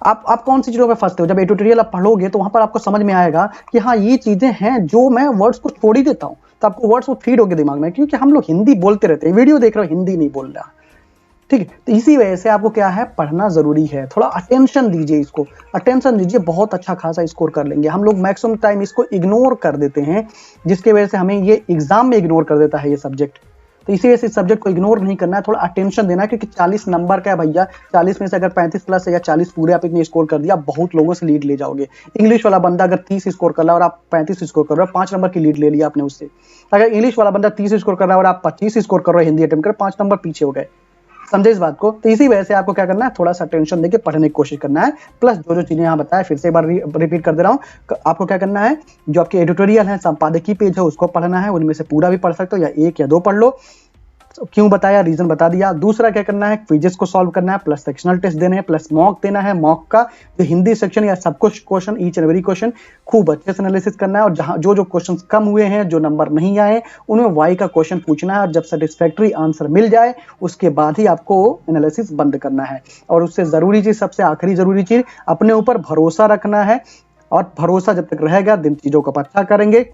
आप कौन सी चीजों पे फंसते हो, जब एडिटोरियल आप पढ़ोगे तो वहां पर आपको समझ में आएगा कि हाँ ये चीजें हैं जो मैं वर्ड्स को छोड़ ही देता हूं, तो आपको वर्ड्स वो फीड होगे दिमाग में, क्योंकि हम लोग हिंदी बोलते रहते हैं, वीडियो देख रहे हो हिंदी नहीं बोल रहा। ठीक है, तो इसी वजह से आपको क्या है, पढ़ना जरूरी है। थोड़ा अटेंशन दीजिए, इसको अटेंशन दीजिए, बहुत अच्छा खासा स्कोर कर लेंगे। हम लोग मैक्सिमम टाइम इसको इग्नोर कर देते हैं, जिसकी वजह से हमें ये एग्जाम में इग्नोर कर देता है ये सब्जेक्ट। तो इसी वजह से इस सब्जेक्ट को इग्नोर नहीं करना है, थोड़ा अटेंशन देना है, क्योंकि 40 नंबर का है भैया, 40 में से अगर 35 प्लस है या 40 पूरे आप इतने स्कोर कर दिया, बहुत लोगों से लीड ले जाओगे। इंग्लिश वाला बंदा अगर 30 स्कोर कर रहा है और आप 35 स्कोर कर रहे हो, 5 नंबर की लीड ले लिया आपने उससे। अगर इंग्लिश वाला बंदा 30 स्कोर कर रहा है और आप 25 स्कोर कर रहे हो हिंदी अटेम्प्ट कर, 5 नंबर पीछे हो गए। समझे इस बात को? तो इसी वजह से आपको क्या करना है, थोड़ा सा टेंशन देके पढ़ने की कोशिश करना है। प्लस जो चीजें यहाँ बताया, फिर से एक बार रिपीट कर दे रहा हूँ, आपको क्या करना है, जो आपके एडिटोरियल है, संपादकीय पेज है, उसको पढ़ना है। उनमें से पूरा भी पढ़ सकते हो या 1 या 2 पढ़ लो। क्यों बताया, रीजन बता दिया। दूसरा क्या करना है, क्विजेस को सॉल्व करना है, प्लस सेक्शनल टेस्ट देने हैं, प्लस मॉक देना है। मॉक का जो हिंदी सेक्शन या सब कुछ question, each and every question खूब अच्छे से एनालिसिस करना है, और जहां जो क्वेश्चन कम हुए हैं, जो नंबर नहीं आए, उनमें वाई का क्वेश्चन पूछना है, और जब सेटिस्फैक्टरी आंसर मिल जाए उसके बाद ही आपको एनालिसिस बंद करना है। और उससे जरूरी चीज, सबसे आखिरी जरूरी चीज, अपने ऊपर भरोसा रखना है, और भरोसा जब तक रहेगा दिन चीजों को अच्छा करेंगे।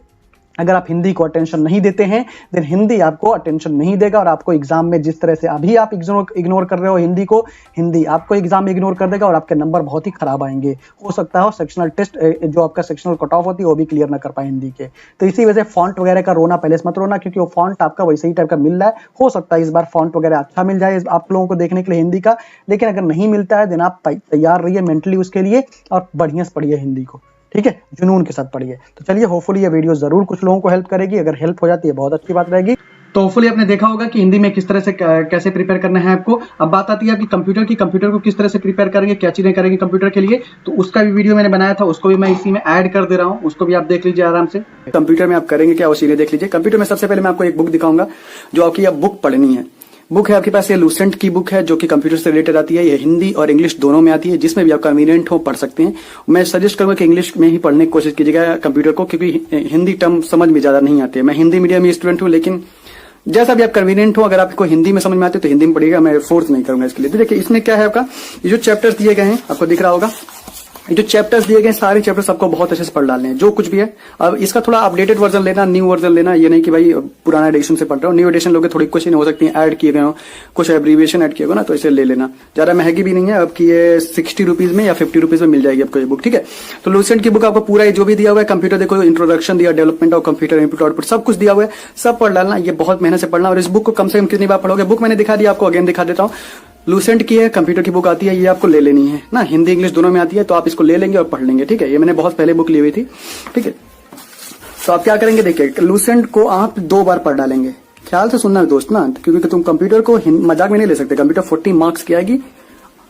अगर आप हिंदी को अटेंशन नहीं देते हैं, देन हिंदी आपको अटेंशन नहीं देगा, और आपको एग्जाम में जिस तरह से अभी आप इग्नोर कर रहे हो हिंदी को, हिंदी आपको एग्जाम में इग्नोर कर देगा, और आपके नंबर बहुत ही खराब आएंगे। हो सकता है सेक्शनल टेस्ट, जो आपका सेक्शनल कट ऑफ होती है, वो भी क्लियर ना कर पाए हिंदी के। तो इसी वजह से फॉन्ट वगैरह का रोना पहले से मत रोना, क्योंकि वो फॉन्ट आपका वैसे ही टाइप का मिल रहा है। हो सकता है इस बार फॉन्ट वगैरह अच्छा मिल जाए आप लोगों को देखने के लिए हिंदी का, लेकिन अगर नहीं मिलता है देन आप तैयार रहिए मेंटली उसके लिए, और बढ़िया से पढ़िए हिंदी को, ठीक है, जुनून के साथ पढ़िए। तो चलिए, होपफुली ये वीडियो जरूर कुछ लोगों को हेल्प करेगी। अगर हेल्प हो जाती है बहुत अच्छी बात रहेगी। तो होपफुली आपने देखा होगा कि हिंदी में किस तरह से कैसे प्रिपेयर करना है आपको। अब बात आती है कि कंप्यूटर को किस तरह से प्रिपेयर करेंगे, क्या चीजें करेंगे कंप्यूटर के लिए। तो उसका भी वीडियो मैंने बनाया था, उसको भी मैं इसी में ऐड कर दे रहा हूँ, उसको भी आप देख लीजिए आराम से। कंप्यूटर में आप करेंगे क्या, वो चीजें देख लीजिए। कंप्यूटर में सबसे पहले मैं आपको एक बुक दिखाऊंगा, जो आपकी अब बुक पढ़नी है। बुक है आपके पास, ये लूसेंट की बुक है, जो कि कंप्यूटर से रिलेटेड आती है। ये हिंदी और इंग्लिश दोनों में आती है, जिसमें भी आप कन्वीनियंट हो पढ़ सकते हैं। मैं सजेस्ट करूंगा कि इंग्लिश में ही पढ़ने की कोशिश कीजिएगा कंप्यूटर को, क्योंकि हिंदी टर्म समझ में ज्यादा नहीं आती है। मैं हिंदी मीडियम स्टूडेंट हूं, लेकिन जैसा भी आप कन्वीनियंट हो, अगर आपको हिंदी में समझ में आते तो हिंदी में पढ़िएगा, मैं फोर्स नहीं करूंगा इसके लिए। तो देखिए, इसमें क्या है आपका, ये जो चैप्टर्स दिए गए हैं आपको दिख रहा होगा, ये जो चैप्टर्स दिए गए सारे चैप्टर्स आपको बहुत अच्छे से पढ़ डालने हैं, जो कुछ भी है। अब इसका थोड़ा अपडेटेड वर्जन लेना, न्यू वर्जन लेना, ये नहीं कि भाई पुराना एडिशन से पढ़ रहा हूँ। न्यू एडिशन लोगे थोड़ी क्वेश्चन हो सकती है ऐड किए गए हो, कुछ एब्रीविएशन ऐड किए गए ना, तो इसे ले लेना। ज्यादा महंगी भी नहीं है, आपकी ये 60 रुपीज में या 50 रुपीज में मिल जाएगी आपको ये बुक, ठीक है। तो लूसेंट की बुक आपको पूरा जो भी दिया हुआ है कंप्यूटर, देखो इंट्रोडक्शन दिया, development of computer, input output, सब कुछ दिया हुआ है, सब पढ़ डालना। ये बहुत मेहनत से पढ़ना, और इस बुक को कम से कम कितनी बार पढ़ोगे। बुक मैंने दिखा दिया आपको, अगेन दिखा देता हूँ। लूसेंट की है, कंप्यूटर की बुक आती है, ये आपको ले लेनी है ना, हिंदी इंग्लिश दोनों में आती है, तो आप इसको ले लेंगे और पढ़ लेंगे, ठीक है। ये मैंने बहुत पहले बुक ली हुई थी, ठीक है। तो आप क्या करेंगे, देखिए लूसेंट को आप 2 बार पढ़ डालेंगे। ख्याल से सुनना दोस्त ना, क्योंकि तुम कंप्यूटर को मजाक में नहीं ले सकते। कंप्यूटर 40 मार्क्स की आएगी,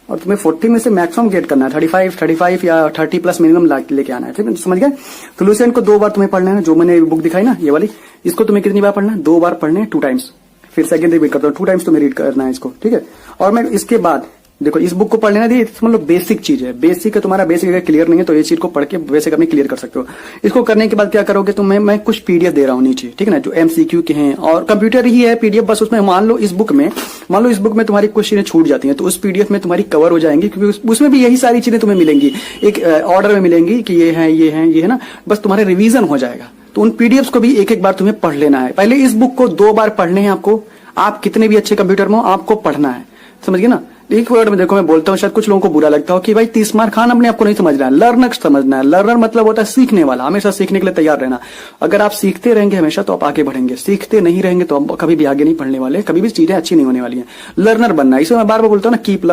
और तुम्हें 40 में से मैक्सिमम गेट करना है 35 या 30 प्लस मिनिमम लेके आना है, ठीक है, समझ गए। तो लूसेंट को 2 बार तुम्हें पढ़ना है, जो मैंने बुक दिखाई ना ये वाली, इसको तुम्हें कितनी बार पढ़ना है, 2 बार पढ़ने, 2 टाइम्स। फिर सेकंड रिपीट करता हूँ, 2 टाइम्स तुम्हें रीड करना है इसको, ठीक है। और मैं इसके बाद देखो, इस बुक को पढ़ लेना दी, समझ लो बेसिक चीज है। बेसिक है तुम्हारा, बेसिक अगर क्लियर नहीं है तो ये चीज को पढ़ के बेसिक अपनी क्लियर कर सकते हो। इसको करने के बाद क्या करोगे, तो मैं कुछ पीडीएफ दे रहा हूँ नीचे, ठीक है ना, जो एमसीक्यू के हैं, और कंप्यूटर ही है पीडीएफ बस। उसमें मान लो इस बुक में तुम्हारी कुछ चीजें छूट जाती हैं, तो उस पीडीएफ में तुम्हारी कवर हो जाएंगी, क्योंकि उसमें भी यही सारी चीजें तुम्हें मिलेंगी, एक ऑर्डर में मिलेंगी कि ये है ना, बस तुम्हारे रिवीजन हो जाएगा। तो उन पीडीएफ को भी एक एक बार तुम्हें पढ़ लेना है। पहले इस बुक को 2 बार पढ़ने हैं आपको। आप कितने भी अच्छे कंप्यूटर में हो, आपको पढ़ना है, समझ गए ना। एक वर्ड में देखो, मैं बोलता हूँ, शायद कुछ लोगों को बुरा लगता हो कि भाई 30 मार खान अपने आपको नहीं समझना है, लर्नर समझना है। लर्नर मतलब होता है सीखने वाला, हमेशा सीखने के लिए तैयार रहना। अगर आप सीखते रहेंगे हमेशा, तो आप आगे बढ़ेंगे। सीखते नहीं रहेंगे तो आप कभी भी आगे नहीं बढ़ने वाले, कभी भी चीजें अच्छी नहीं होने वाली हैं। लर्नर बनना है, इसे मैं बार बार बोलता हूँ ना, कीप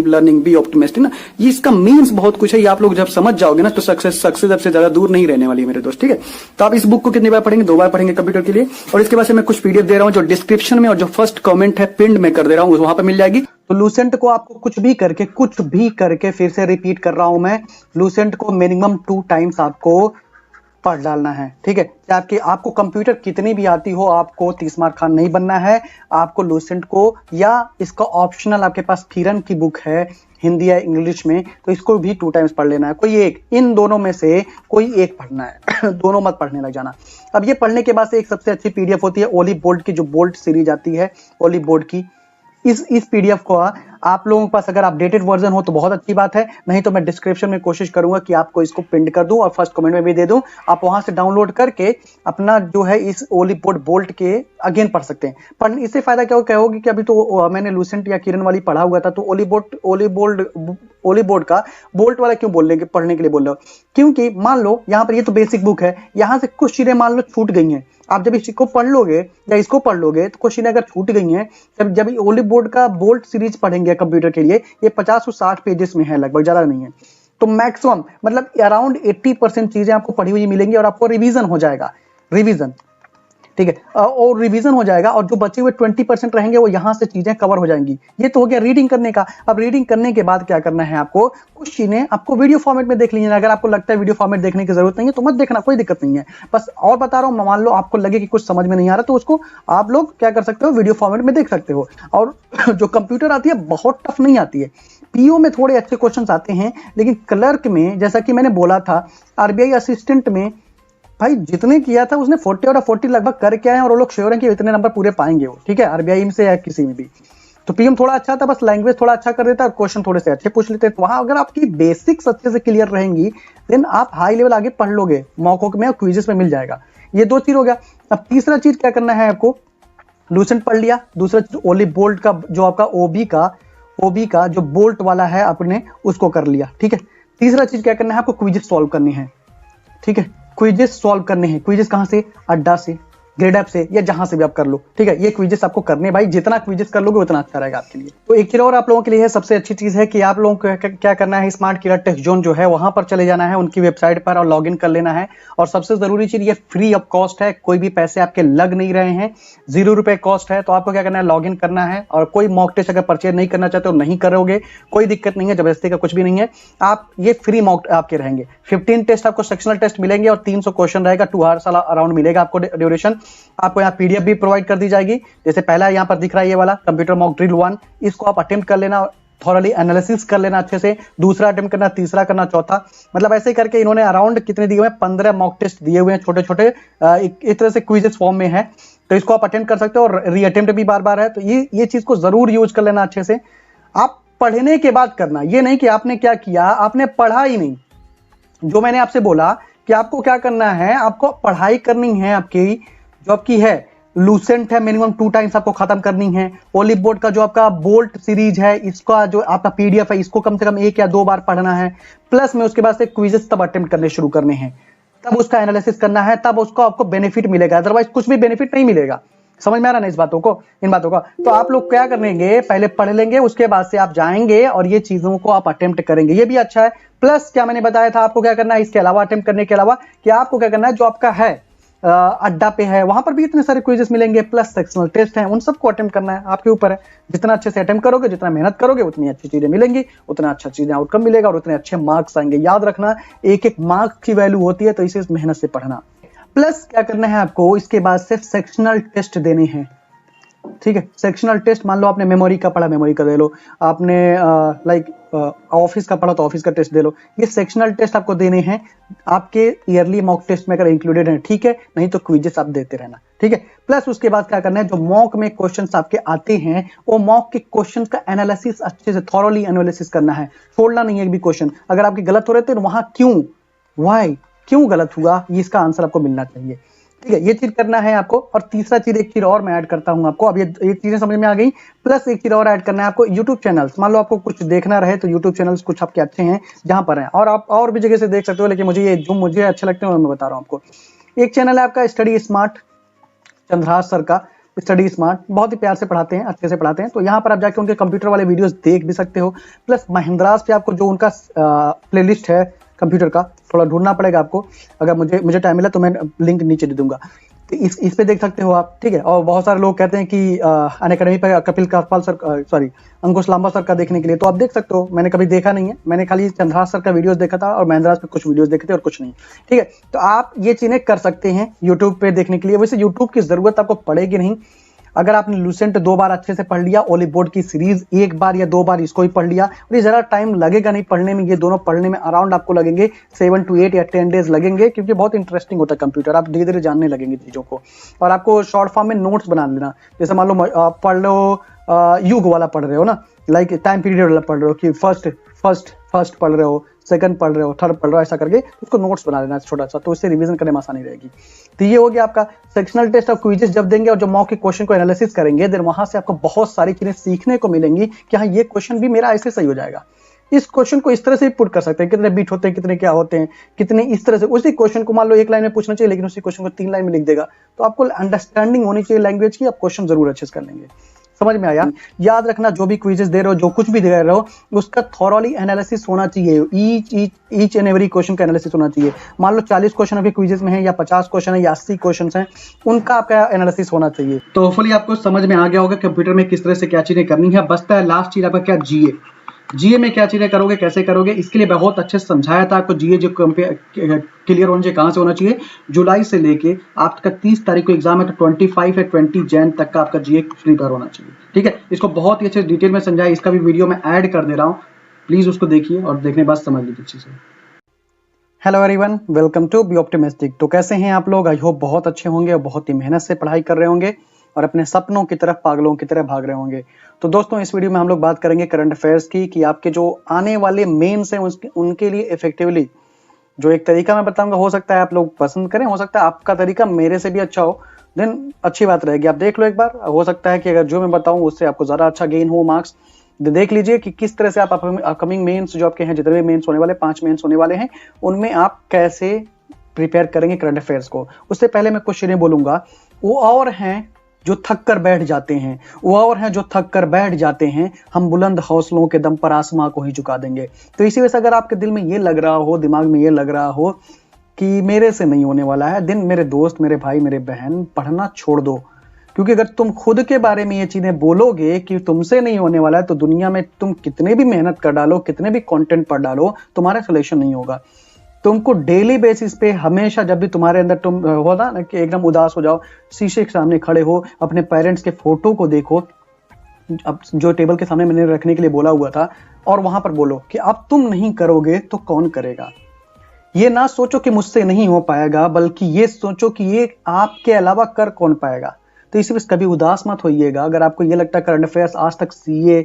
लर्निंग, बी ऑप्टिमिस्टिक ना। ये इसका मीन्स बहुत कुछ है, ये आप लोग जब समझ जाओगे ना, तो सक्सेस सबसे ज्यादा दूर नहीं रहने वाली है मेरे दोस्त, ठीक है। तो आप इस बुक को कितनी बार पढ़ेंगे, 2 बार पढ़ेंगे कंप्यूटर के लिए। और इसके बाद से मैं कुछ पीडीएफ दे रहा हूँ, जो डिस्क्रिप्शन में और जो फर्स्ट कमेंट है पिंड में कर दे रहा हूँ, वहां पर मिल जाएगी। तो लूसेंट को आपको कुछ भी करके फिर से रिपीट कर रहा हूं मैं, लूसेंट को मिनिमम 2 टाइम्स आपको पढ़ डालना है, ठीक है। चाहे आपको कंप्यूटर कितनी भी आती हो, आपको 30 मार खान नहीं बनना है। आपको लूसेंट को, या इसका ऑप्शनल आपके पास किरण की बुक है हिंदी या इंग्लिश में, तो इसको भी 2 टाइम्स पढ़ लेना है। कोई एक, इन दोनों में से कोई एक पढ़ना है दोनों मत पढ़ने लग जाना। अब ये पढ़ने के बाद से एक सबसे अच्छी पीडीएफ होती है ओली बोर्ड की, जो बोल्ट सीरीज आती है ओली बोर्ड की। इस पीडीएफ को आप लोगों के पास अगर अपडेटेड वर्जन हो तो बहुत अच्छी बात है, नहीं तो मैं डिस्क्रिप्शन में कोशिश करूंगा कि आपको इसको पिन कर दूं और फर्स्ट कमेंट में भी दे दूं। आप वहां से डाउनलोड करके अपना जो है इस ओली बोल्ट के अगेन पढ़ सकते हैं। पर इससे फायदा क्या कहोगे कि अभी तो मैंने लूसेंट या किरण वाली पढ़ा हुआ था, तो ओली बोर्ड का बोल्ट वाला क्यों बोल रहे पढ़ने के लिए बोल रहे हो, क्योंकि मान लो यहाँ पर ये तो बेसिक बुक है, यहाँ से कुछ चीजें मान लो छूट गई हैं। आप जब इसको पढ़ लोगे या इसको पढ़ लोगे तो क्वेश्चन अगर छूट गई हैं, जब ओली बोर्ड का बोल्ट सीरीज पढ़ेंगे कंप्यूटर के लिए, ये 50 से 60 पेजेस में है, लगभग ज्यादा नहीं है। तो मैक्सिमम मतलब अराउंड 80% चीजें आपको पढ़ी हुई मिलेंगी और आपको रिवीजन हो जाएगा। रिवीजन ठीक है, और रिवीजन हो जाएगा और जो बचे हुए 20% रहेंगे वो यहाँ से चीजें कवर हो जाएंगी। ये तो हो गया रीडिंग करने का। अब रीडिंग करने के बाद क्या करना है आपको, कुछ चीजें आपको वीडियो फॉर्मेट में देख लीजिए। अगर आपको लगता है वीडियो फॉर्मेट देखने की जरूरत नहीं है तो मत देखना, कोई दिक्कत नहीं है। बस और बता रहा हूँ, मान लो आपको लगे कि कुछ समझ में नहीं आ रहा तो उसको आप लोग क्या कर सकते हो, वीडियो फॉर्मेट में देख सकते हो। और जो कंप्यूटर आती है बहुत टफ नहीं आती है, पीओ में थोड़े अच्छे क्वेश्चंस आते हैं, लेकिन क्लर्क में जैसा कि मैंने बोला था, आरबीआई असिस्टेंट में भाई जितने किया था उसने 40 और 40 लगभग करके आए और वो लोग श्योर हैं कि इतने नंबर पूरे पाएंगे वो, ठीक है, आरबीआई में से या किसी में भी। तो पीएम थोड़ा अच्छा था, बस लैंग्वेज थोड़ा अच्छा कर देता और क्वेश्चन थोड़े से अच्छे पूछ लेते। तो वहां अगर आपकी बेसिक्स अच्छे से क्लियर रहेंगी देन आप हाई लेवल आगे पढ़ लोगे, मौकों में और क्विजेस में मिल जाएगा। ये दो चीज हो गया। अब तीसरा चीज क्या करना है आपको, लूसेंट पढ़ लिया। दूसरा चीज ओली बोल्ट का जो आपका ओबी का जो बोल्ट वाला है आपने उसको कर लिया, ठीक है। तीसरा चीज क्या करना है आपको, क्विजेस सॉल्व करनी है, ठीक है। क्विजेस सॉल्व करने हैं। क्विजेस कहां से, अड्डा से, ग्रेड ऐप से, या जहां से भी आप कर लो, ठीक है। ये क्विजेस आपको करने, भाई जितना क्विजेस कर लोगे उतना अच्छा रहेगा आपके लिए। तो एक चीज और आप लोगों के लिए है, सबसे अच्छी चीज है कि आप लोगों को क्या करना है, स्मार्ट किलर टेस्ट जोन जो है वहां पर चले जाना है, उनकी वेबसाइट पर और लॉग इन कर लेना है। और सबसे जरूरी चीज, ये फ्री ऑफ कॉस्ट है, कोई भी पैसे आपके लग नहीं रहे हैं, 0 रुपए कॉस्ट है। तो आपको क्या करना है, लॉग इन करना है। और कोई मॉक टेस्ट अगर परचेज नहीं करना चाहते हो नहीं करोगे, कोई दिक्कत नहीं है, जबरदस्ती का कुछ भी नहीं है। आप ये फ्री मॉक आपके रहेंगे। 15 टेस्ट आपको सेक्शनल टेस्ट मिलेंगे और 300 क्वेश्चन रहेगा, 2 आवर्स अराउंड मिलेगा आपको ड्यूरेशन। आपको यहाँ पीडीएफ भी प्रोवाइड कर दी जाएगी, जैसे पहला यहाँ पर दिख रहा है ये वाला कंप्यूटर मॉक ड्रिल 1, इसको आप अटेम्प्ट कर लेना, थॉरली एनालिसिस कर लेना अच्छे से। दूसरा अटेम्प्ट करना, तीसरा करना, चौथा, मतलब ऐसे करके इन्होंने अराउंड कितने दिए हुए हैं, 15 मॉक टेस्ट दिए हुए हैं, छोटे छोटे एक तरह से क्विजेस फॉर्म में है। तो इसको आप अटेम्प्ट कर सकते हो और री अटेम्प्ट भी बार बार है। तो ये चीज को जरूर यूज कर लेना अच्छे से। आप पढ़ने के बाद करना, ये नहीं कि आपने क्या किया, आपने पढ़ा ही नहीं। जो मैंने आपसे बोला कि आपको क्या करना है, आपको पढ़ाई करनी है, आपकी जो आपकी है लूसेंट है मिनिमम 2 टाइम्स आपको खत्म करनी है। ओलिव बोर्ड का जो आपका बोल्ट सीरीज है, इसका जो आपका पीडीएफ है, इसको कम से कम 1 या 2 बार पढ़ना है। प्लस में उसके बाद से क्विजेस तब अटेम्प्ट करने शुरू करने हैं, तब उसका एनालिसिस करना है, तब उसको आपको बेनिफिट मिलेगा, अदरवाइज कुछ भी बेनिफिट नहीं मिलेगा। समझ में आ रहा ना इन बातों को। तो आप लोग क्या करेंगे, पहले पढ़ लेंगे, उसके बाद से आप जाएंगे और ये चीजों को आप अटेम्प्ट करेंगे, ये भी अच्छा है। प्लस क्या मैंने बताया था आपको क्या करना है, इसके अलावा अटेम्प्ट करने के अलावा कि आपको क्या करना है, जो आपका है अड्डा पे है वहां पर भी इतने सारे क्विजेस मिलेंगे, प्लस सेक्शनल टेस्ट हैं, उन सबको अटेम्प्ट करना है, आपके ऊपर है। जितना अच्छे से अटेम्प्ट करोगे, जितना मेहनत करोगे, उतनी अच्छी चीजें मिलेंगी, उतना अच्छा चीजें आउटकम मिलेगा और उतने अच्छे मार्क्स आएंगे। याद रखना, एक एक मार्क्स की वैल्यू होती है, तो इसे मेहनत से पढ़ना। प्लस क्या करना है आपको, इसके बाद से सेक्शनल टेस्ट देने हैं, ठीक है। सेक्शनल टेस्ट, मान लो आपने मेमोरी का पढ़ा, मेमोरी का दे लो, आपने लाइक ऑफिस का पढ़ा तो ऑफिस का टेस्ट दे लो। ये सेक्शनल टेस्ट आपको देने हैं, आपके ईयरली मॉक टेस्ट में अगर इंक्लूडेड है, ठीक है, नहीं तो क्विजेस आप देते रहना, ठीक है। प्लस उसके बाद क्या करना है, जो मॉक में क्वेश्चंस आपके आते हैं, वो मॉक के क्वेश्चंस का एनालिसिस अच्छे से थॉरली एनालिसिस करना है, छोड़ना नहीं है एक भी क्वेश्चन। अगर आपके गलत हो रहे थे तो वहां क्यों गलत हुआ, ये इसका आंसर आपको मिलना चाहिए, ठीक है। ये चीज करना है आपको। और तीसरा चीज, एक चीज और मैं ऐड करता हूं आपको, अब ये चीजें समझ में आ गई। प्लस एक चीज और ऐड करना है आपको, यूट्यूब चैनल्स, मान लो आपको कुछ देखना रहे तो यूट्यूब चैनल्स कुछ आपके अच्छे हैं जहां पर हैं, और आप और भी जगह से देख सकते हो, लेकिन मुझे अच्छे लगते हैं मैं बता रहा हूं आपको। एक चैनल है आपका स्टडी स्मार्ट, चंद्रहास सर का स्टडी स्मार्ट, बहुत ही प्यार से पढ़ाते हैं, अच्छे से पढ़ाते हैं। तो यहाँ पर आप जाके उनके कंप्यूटर वाले वीडियोस देख भी सकते हो। प्लस महिंद्रास पे आपको जो उनका प्लेलिस्ट है कंप्यूटर का, थोड़ा ढूंढना पड़ेगा आपको, अगर मुझे टाइम मिला तो मैं लिंक नीचे दे दूंगा, तो इस पे देख सकते हो आप, ठीक है। और बहुत सारे लोग कहते हैं कि अनअकैडमी पे कपिल कापाल सर, सॉरी अंकुश लांबा सर का देखने के लिए, तो आप देख सकते हो। मैंने कभी देखा नहीं है, मैंने खाली चंद्रहास सर का वीडियोस देखा था और महिंद्रास पे कुछ वीडियोस देखे थे और कुछ नहीं, ठीक है। तो आप ये चीजें कर सकते हैं यूट्यूब पे देखने के लिए। वैसे यूट्यूब की जरूरत आपको पड़ेगी नहीं, अगर आपने लूसेंट 2 बार अच्छे से पढ़ लिया, ओलिव बोर्ड की सीरीज 1 बार या 2 बार इसको ही पढ़ लिया, और ये जरा टाइम लगेगा नहीं पढ़ने में, ये दोनों पढ़ने में अराउंड आपको लगेंगे 7 to 8 या 10 डेज लगेंगे, क्योंकि बहुत इंटरेस्टिंग होता है कंप्यूटर, आप धीरे धीरे जानने लगेंगे चीजों को। और आपको शॉर्ट फॉर्म में नोट्स बना लेना, जैसे मान लो आप पढ़ लो युग वाला पढ़ रहे हो ना, लाइक टाइम पीरियड वाला पढ़ रहे हो कि फर्स्ट पढ़ रहे हो, सेकंड पढ़ रहे हो, थर्ड पढ़ रहे हो, ऐसा करके उसको नोट्स बना लेना छोटा सा, तो इससे रिवीजन करने में आसानी रहेगी। तो ये हो गया आपका सेक्शनल टेस्ट। और क्विजेस जब देंगे और जो मॉक के क्वेश्चन को एनालिसिस करेंगे, देन वहां से आपको बहुत सारी चीजें सीखने को मिलेंगी कि हाँ ये क्वेश्चन भी मेरा ऐसे सही हो जाएगा, इस क्वेश्चन को इस तरह से पुट कर सकते हैं, कितने बीट होते हैं, कितने क्या होते हैं, कितने इस तरह से। उसी क्वेश्चन को मान लो 1 लाइन में पूछना चाहिए, लेकिन उसी क्वेश्चन को 3 लाइन में लिख देगा, तो आपको अंडरस्टैंडिंग होनी चाहिए लैंग्वेज की, आप क्वेश्चन जरूर अच्छे से कर लेंगे। समझ में आया? याद रखना, जो भी क्विजेस दे रहे हो, जो कुछ भी दे रहे हो, उसका थॉरली एनालिसिस होना चाहिए। ईच एंड एवरी क्वेश्चन का एनालिसिस होना चाहिए। मान लो 40 क्वेश्चन आपके क्विजेस में है, या 50 क्वेश्चन है, या 80 क्वेश्चन हैं, उनका आपका एनालिसिस होना चाहिए। तो होपफुली आपको समझ में आ गया होगा कंप्यूटर में किस तरह से क्या चीजें करनी है। बसता है लास्ट चीज आपका क्या, जीए में क्या चीजें करोगे, कैसे करोगे, इसके लिए बहुत अच्छे से समझाया था आपको। जीए जो क्लियर होना चाहिए, कहां से होना चाहिए, जुलाई से लेके आपका 30 तारीख को एग्जाम है, तो 25 या 20 जैन तक का आपका जीए प्रिपेयर होना चाहिए। ठीक है, इसको बहुत ही अच्छे डिटेल में समझाया, इसका भी वीडियो मैं ऐड कर दे रहा हूँ, प्लीज उसको देखिए और देखने के बाद समझ लीजिए अच्छे से। Hello everyone, welcome to be optimistic. तो कैसे हैं आप लोग? आई होप बहुत अच्छे होंगे और बहुत ही मेहनत से पढ़ाई कर रहे होंगे और अपने सपनों की तरफ पागलों की तरह भाग रहे होंगे। तो दोस्तों, इस वीडियो में हम लोग बात करेंगे करंट अफेयर्स की, कि आपके जो आने वाले मेंस हैं उनके लिए इफेक्टिवली जो एक तरीका मैं बताऊंगा, हो सकता है आप लोग पसंद करें, हो सकता है आपका तरीका मेरे से भी अच्छा हो, देन अच्छी बात रहेगी। आप देख लो एक बार, हो सकता है कि अगर जो मैं बताऊं उससे आपको ज्यादा अच्छा गेन हो मार्क्स। देख लीजिए कि किस तरह से आप अपकमिंग मेंस जो आपके हैं, जितने भी मेंस होने वाले, 5 मेंस होने वाले हैं, उनमें आप कैसे प्रिपेयर करेंगे करंट अफेयर्स को। उससे पहले मैं कुछ चीजें बोलूंगा। वो और हैं जो थक कर बैठ जाते हैं, वो और हैं जो थक कर बैठ जाते हैं, हम बुलंद हौसलों के दम पर आसमां को ही झुका देंगे। तो इसी वजह से अगर आपके दिल में ये लग रहा हो, दिमाग में ये लग रहा हो कि मेरे से नहीं होने वाला है, दिन मेरे दोस्त, मेरे भाई, मेरे बहन, पढ़ना छोड़ दो। क्योंकि अगर तुम खुद के बारे में ये चीजें बोलोगे कि तुमसे नहीं होने वाला है, तो दुनिया में तुम कितने भी मेहनत कर डालो, कितने भी कंटेंट पढ़ डालो, तुम्हारा सिलेक्शन नहीं होगा। तुमको डेली बेसिस पे हमेशा, जब भी तुम्हारे अंदर तुम होता ना कि एकदम उदास हो जाओ, शीशे के सामने खड़े हो, अपने पेरेंट्स के फोटो को देखो, अब जो टेबल के सामने मैंने रखने के लिए बोला हुआ था, और वहां पर बोलो कि अब तुम नहीं करोगे तो कौन करेगा। ये ना सोचो कि मुझसे नहीं हो पाएगा, बल्कि ये सोचो कि ये आपके अलावा कर कौन पाएगा। तो इसी वजह कभी उदास मत होइएगा। अगर आपको ये लगता है करंट अफेयर्स आज तक सीए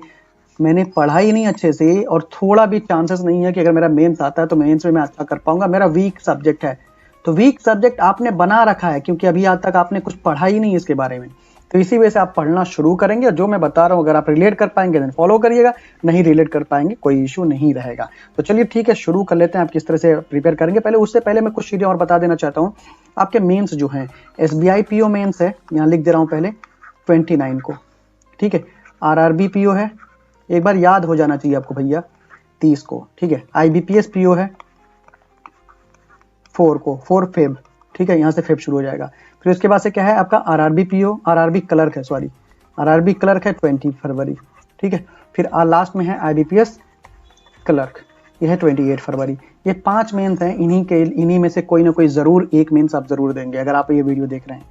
मैंने पढ़ा ही नहीं अच्छे से, और थोड़ा भी चांसेस नहीं है कि अगर मेरा मेंस आता है तो मेंस में मैं अच्छा कर पाऊंगा, मेरा वीक सब्जेक्ट है, तो वीक सब्जेक्ट आपने बना रखा है क्योंकि अभी आज तक आपने कुछ पढ़ा ही नहीं इसके बारे में। तो इसी वजह से आप पढ़ना शुरू करेंगे, और जो मैं बता रहा हूं अगर आप रिलेट कर पाएंगे देन फॉलो करिएगा, नहीं रिलेट कर पाएंगे कोई इशू नहीं रहेगा। तो चलिए ठीक है, शुरू कर लेते हैं। आप किस तरह से प्रिपेयर करेंगे, पहले उससे पहले मैं कुछ चीजें और बता देना चाहता हूँ। आपके मेंस जो हैं, एसबीआई पीओ मेंस है, यहाँ लिख दे रहा हूँ पहले 29 को, ठीक है। आरआरबी पीओ है, एक बार याद हो जाना चाहिए आपको भैया, 30 को, ठीक है। आईबीपीएस पीओ है 4 को, 4 फेब, ठीक है, यहां से फेब शुरू हो जाएगा। फिर उसके बाद से क्या है आपका आरआरबी पीओ, आरआरबी क्लर्क है, सॉरी आरआरबी क्लर्क है 20 फरवरी, ठीक है। फिर लास्ट में है आईबीपीएस क्लर्क, ये है 28 फरवरी। ये 5 मेंस हैं, इन्हीं में से कोई ना कोई जरूर एक मेंस आप जरूर देंगे अगर आप ये वीडियो देख रहे हैं,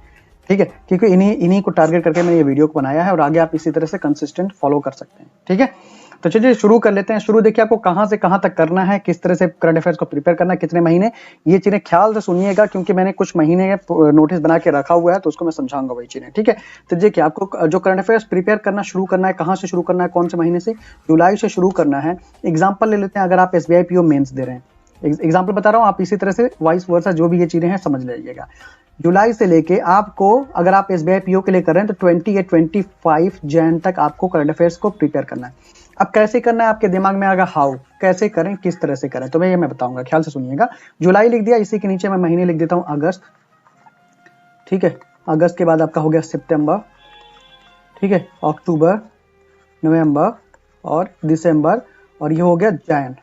ठीक है, क्योंकि इन्हीं को टारगेट करके मैंने ये वीडियो को बनाया है, और आगे आप इसी तरह से कंसिस्टेंट फॉलो कर सकते हैं, ठीक है। तो चलिए शुरू कर लेते हैं। शुरू देखिए आपको कहां से कहां तक करना है, किस तरह से करंट अफेयर्स को प्रिपेयर करना है, कितने महीने, ये चीजें ख्याल से सुनिएगा, क्योंकि मैंने कुछ महीने नोटिस बना के रखा हुआ है, तो उसको मैं समझाऊंगा वही चीजें, ठीक है। तो देखिए आपको जो करंट अफेयर्स प्रिपेयर करना शुरू करना है, कहां से शुरू करना है, कौन से महीने से, जुलाई से शुरू करना है। एग्जाम्पल ले लेते हैं, अगर आप एसबीआई पीओ मेंस दे रहे हैं, एग्जाम्पल बता रहा हूं, आप इसी तरह से वाइस वर्सा जो भी ये चीजें हैं समझ लीजिएगा। जुलाई से लेके आपको, अगर आप एसबीआई पीओ के लिए कर रहे हैं, तो 20 या 25 जैन तक आपको करंट अफेयर्स को प्रिपेयर करना है। अब कैसे करना है, आपके दिमाग में आएगा हाउ, कैसे करें, किस तरह से करें, तो मैं बताऊंगा, ख्याल से सुनिएगा। जुलाई लिख दिया, इसी के नीचे मैं महीने लिख देता हूं अगस्त, ठीक है। अगस्त के बाद आपका हो गया सितंबर, ठीक है, अक्टूबर, नवंबर और दिसंबर, और ये हो गया जैन,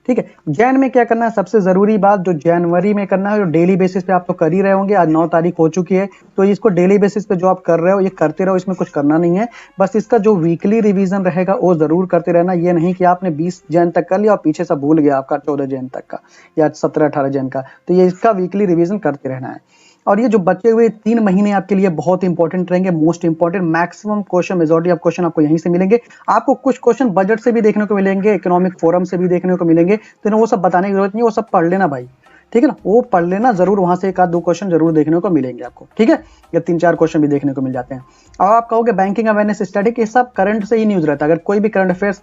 ठीक है। जैन में क्या करना है, सबसे जरूरी बात जो जनवरी में करना है, जो डेली बेसिस पे आप तो कर ही रहे होंगे, आज 9 तारीख हो चुकी है, तो इसको डेली बेसिस पे जो आप कर रहे हो ये करते रहो, इसमें कुछ करना नहीं है। बस इसका जो वीकली रिवीजन रहेगा वो जरूर करते रहना। ये नहीं कि आपने 20 जैन तक कर लिया और पीछे से भूल गया आपका 14 जैन तक का या 17-18 जैन का, तो ये इसका वीकली रिविजन करते रहना है। और ये जो बचे हुए 3 महीने आपके लिए बहुत इंपॉर्टेंट रहेंगे, most important. Maximum question, majority of question आपको यहीं से मिलेंगे। आपको कुछ क्वेश्चन बजट से भी देखने को मिलेंगे, इकोनॉमिक फोरम से भी देखने को मिलेंगे, तो वो सब बताने की जरूरत नहीं, वो सब पढ़ लेना भाई, ठीक है ना, वो पढ़ लेना जरूर, वहां से 1-2 क्वेश्चन जरूर देखने को मिलेंगे आपको, ठीक है, या 3-4 क्वेश्चन भी देखने को मिल जाते हैं। और आप कहोगे बैंकिंग अवेयरनेस स्टडी, ये सब करंट से ही न्यूज रहता है। अगर कोई भी करंट अफेयर्स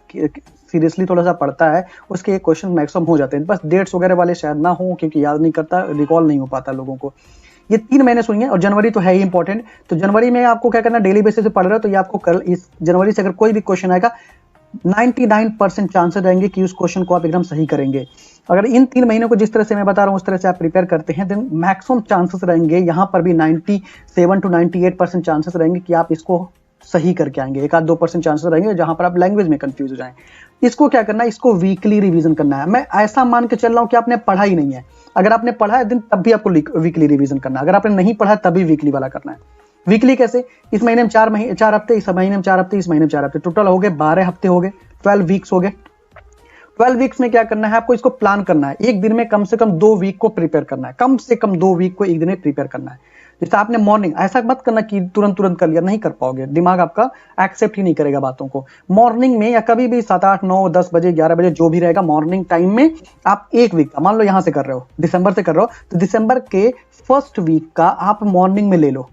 सीरियसली थोड़ा सा पढ़ता है, उसके क्वेश्चन मैक्सिमम हो जाते हैं, बस डेट्स वगैरह वाले शायद ना हो, क्योंकि याद नहीं करता, रिकॉल नहीं हो पाता लोगों को। ये 3 महीने सुनिए, और जनवरी तो है ही इंपॉर्टेंट। तो जनवरी में आपको क्या करना, डेली बेसिस पे पढ़ रहे हो, तो ये आपको कल इस जनवरी से अगर कोई भी क्वेश्चन आएगा, 99% चांसेस रहेंगे कि उस क्वेश्चन को आप एकदम सही करेंगे। अगर इन 3 महीनों को जिस तरह से मैं बता रहा हूं उस तरह से आप प्रिपेयर करते हैं, देन मैक्सिमम चांसेस रहेंगे, यहां पर भी 97 to 98% चांसेस रहेंगे कि आप इसको सही करके आएंगे। 1-2% चांसेस रहेंगे जहां पर आप लैंग्वेज में कंफ्यूज हो जाएं। इसको क्या करना है, इसको वीकली रिवीजन करना है। मैं ऐसा मान के चल रहा हूं कि आपने पढ़ा ही नहीं है। अगर आपने पढ़ा है दिन तब भी आपको वीकली रिवीजन करना है, अगर आपने नहीं पढ़ा तभी वीकली वाला करना है। वीकली कैसे, इस महीने में 4 हफ्ते, इस महीने में 4 हफ्ते, इस महीने में 4 हफ्ते, टोटल हो गए 12 हफ्ते हो गए, 12 वीक्स हो गए। 12 वीक्स में क्या करना है आपको, इसको प्लान करना है। एक दिन में कम से कम 2 वीक को प्रिपेयर करना है, कम से कम 2 वीक को एक दिन में प्रिपेयर करना है। जैसे आपने मॉर्निंग, ऐसा मत करना कि तुरंत तुरंत कर लिया, नहीं कर पाओगे, दिमाग आपका एक्सेप्ट ही नहीं करेगा बातों को। मॉर्निंग में या कभी भी 7, 8, 9, 10 बजे, 11 बजे जो भी रहेगा, मॉर्निंग टाइम में आप एक वीक का, मान लो यहां से कर रहे हो, दिसंबर से कर रहे हो, तो दिसंबर के फर्स्ट वीक का आप मॉर्निंग में ले लो,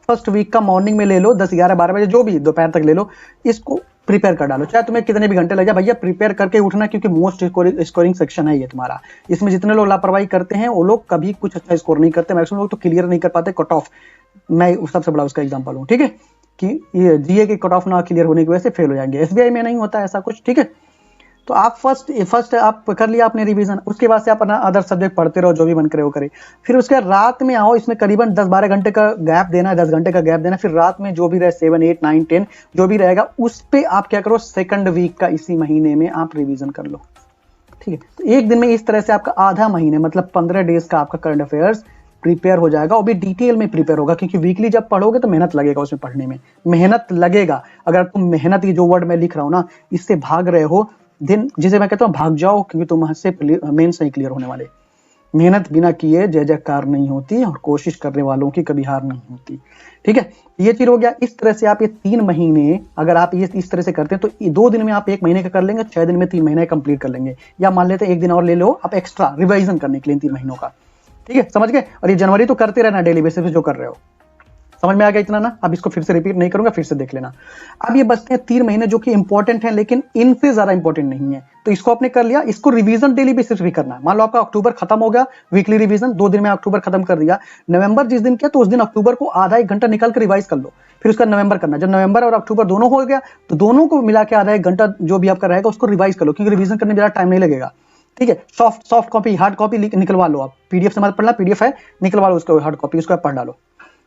फर्स्ट वीक का मॉर्निंग में ले लो, 10, 11, 12 बजे जो भी दोपहर तक ले लो, इसको प्रिपेयर कर डालो, चाहे तुम्हें कितने भी घंटे लग जाए, भैया प्रिपेयर करके उठना, क्योंकि मोस्ट स्कोरिंग सेक्शन है ये तुम्हारा। इसमें जितने लोग लापरवाही करते हैं वो लोग कभी कुछ अच्छा स्कोर नहीं करते, मैक्सिमम लोग तो क्लियर नहीं कर पाते कट ऑफ। मैं सबसे बड़ा उसका एग्जांपल हूं, ठीक है, कि ये जीए के कट ऑफ ना क्लियर होने की वजह से फेल हो जाएंगे। एसबीआई में नहीं होता ऐसा कुछ, ठीक है। तो आप फर्स्ट आप कर लिया आपने रिवीजन, उसके बाद से आप अपना अदर सब्जेक्ट पढ़ते रहो, जो भी मन करे वो करे। फिर उसके रात में आओ, इसमें करीबन 10-12 घंटे का गैप देना है, 10 घंटे का गैप देना। फिर रात में जो भी रहे 7, 8, 9, 10 जो भी रहेगा, उस पे आप क्या करो, सेकंड वीक का इसी महीने में आप रिवीजन कर लो, ठीक है। तो एक दिन में इस तरह से आपका आधा महीने मतलब 15 डेज का आपका करंट अफेयर्स प्रिपेयर हो जाएगा, और भी डिटेल में प्रिपेयर होगा, क्योंकि वीकली जब पढ़ोगे तो मेहनत लगेगा, उसमें पढ़ने में मेहनत लगेगा। अगर तुम मेहनत, ये जो वर्ड मैं लिख रहा हूं ना, इससे भाग रहे हो, दिन जिसे मैं कहता हूं भाग जाओ, क्योंकि तुम से मेंस नहीं क्लियर होने वाले। मेहनत बिना किए जय जयकार नहीं होती, और कोशिश करने वालों की कभी हार नहीं होती, ठीक है। ये चीज हो गया। इस तरह से आप ये 3 महीने अगर आप ये इस तरह से करते हैं, तो 2 दिन में आप 1 महीने का कर लेंगे, 6 दिन में 3 महीने कंप्लीट कर लेंगे। या मान लेते हैं 1 दिन और ले लो आप एक्स्ट्रा रिवाइजन करने के लिए 3 महीनों का, ठीक है, समझ गए। और ये जनवरी तो करते रहना डेली बेसिस पे जो कर रहे हो, समझ में आ गया इतना ना। अब इसको फिर से रिपीट नहीं करूंगा, फिर से देख लेना। अब ये बचते हैं 3 महीने जो कि इंपॉर्टेंट हैं, लेकिन इनसे ज्यादा इंपॉर्टेंट नहीं है। तो इसको आपने कर लिया, इसको रिवीजन डेली बेसिस भी करना है। मान लो आपका अक्टूबर खत्म हो गया, वीकली रिवीजन 2 दिन में अक्टूबर खत्म कर दिया। नवंबर जिस दिन किया, तो उस दिन अक्टूबर को आधा 1 घंटा निकाल कर रिवाइज कर लो। फिर उसका नवंबर करना, जब नवंबर और अक्टूबर दोनों हो गया, तो दोनों को मिला के आधा 1 घंटा जो भी आपका रहेगा उसको रिवाइज कर लो, क्योंकि रिवीजन करने में ज्यादा टाइम नहीं लगेगा, ठीक है। सॉफ्ट कॉपी, हार्ड कॉपी निकलवा लो आप, पीडीएफ से मत पढ़ना, पीडीएफ है निकलवा लो उसको, हार्ड कॉपी उसको आप पढ़ डालो,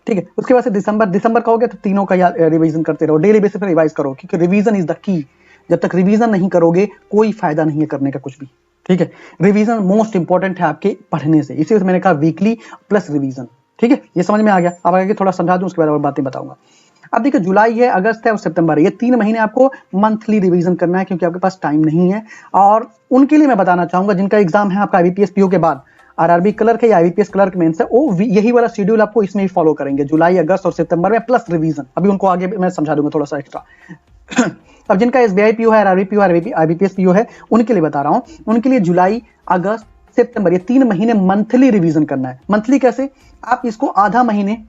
ठीक है। उसके बाद से दिसंबर का हो गया, तो तीनों का रिवीजन करते रहो, डेली बेसिस पे रिवाइज करो, क्योंकि रिवीजन इज द की। जब तक रिवीजन नहीं करोगे कोई फायदा नहीं है करने का कुछ भी, ठीक है। रिवीजन मोस्ट इंपॉर्टेंट है आपके पढ़ने से, इसीलिए मैंने कहा वीकली प्लस रिवीजन, ठीक है। ये समझ में आ गया। अब आगे थोड़ा समझा दूं, उसके बाद और बातें बताऊंगा। अब देखिए, जुलाई है, अगस्त है और सितंबर है, ये 3 महीने आपको मंथली रिवीजन करना है, क्योंकि आपके पास टाइम नहीं है। और उनके लिए मैं बताना चाहूंगा जिनका एग्जाम है आपका आईबीपीएस पीओ के बाद, आरआरबी क्लर्क है या आईबीपीएस क्लर्क मेंस है, वो यही वाला शेड्यूल आपको इसमें ही फॉलो करेंगे, जुलाई, अगस्त और सितंबर में प्लस रिवीजन। अभी उनको आगे मैं समझा दूंगा थोड़ा सा एक्स्ट्रा। अब जिनका एसबीआई पीओ है, आरआरबी पीओ, आईबीपीएस पीओ है, उनके लिए बता रहा हूं, उनके लिए जुलाई, अगस्त, सितंबर ये 3 महीने मंथली रिवीजन करना है। मंथली कैसे, आप इसको आधा महीने,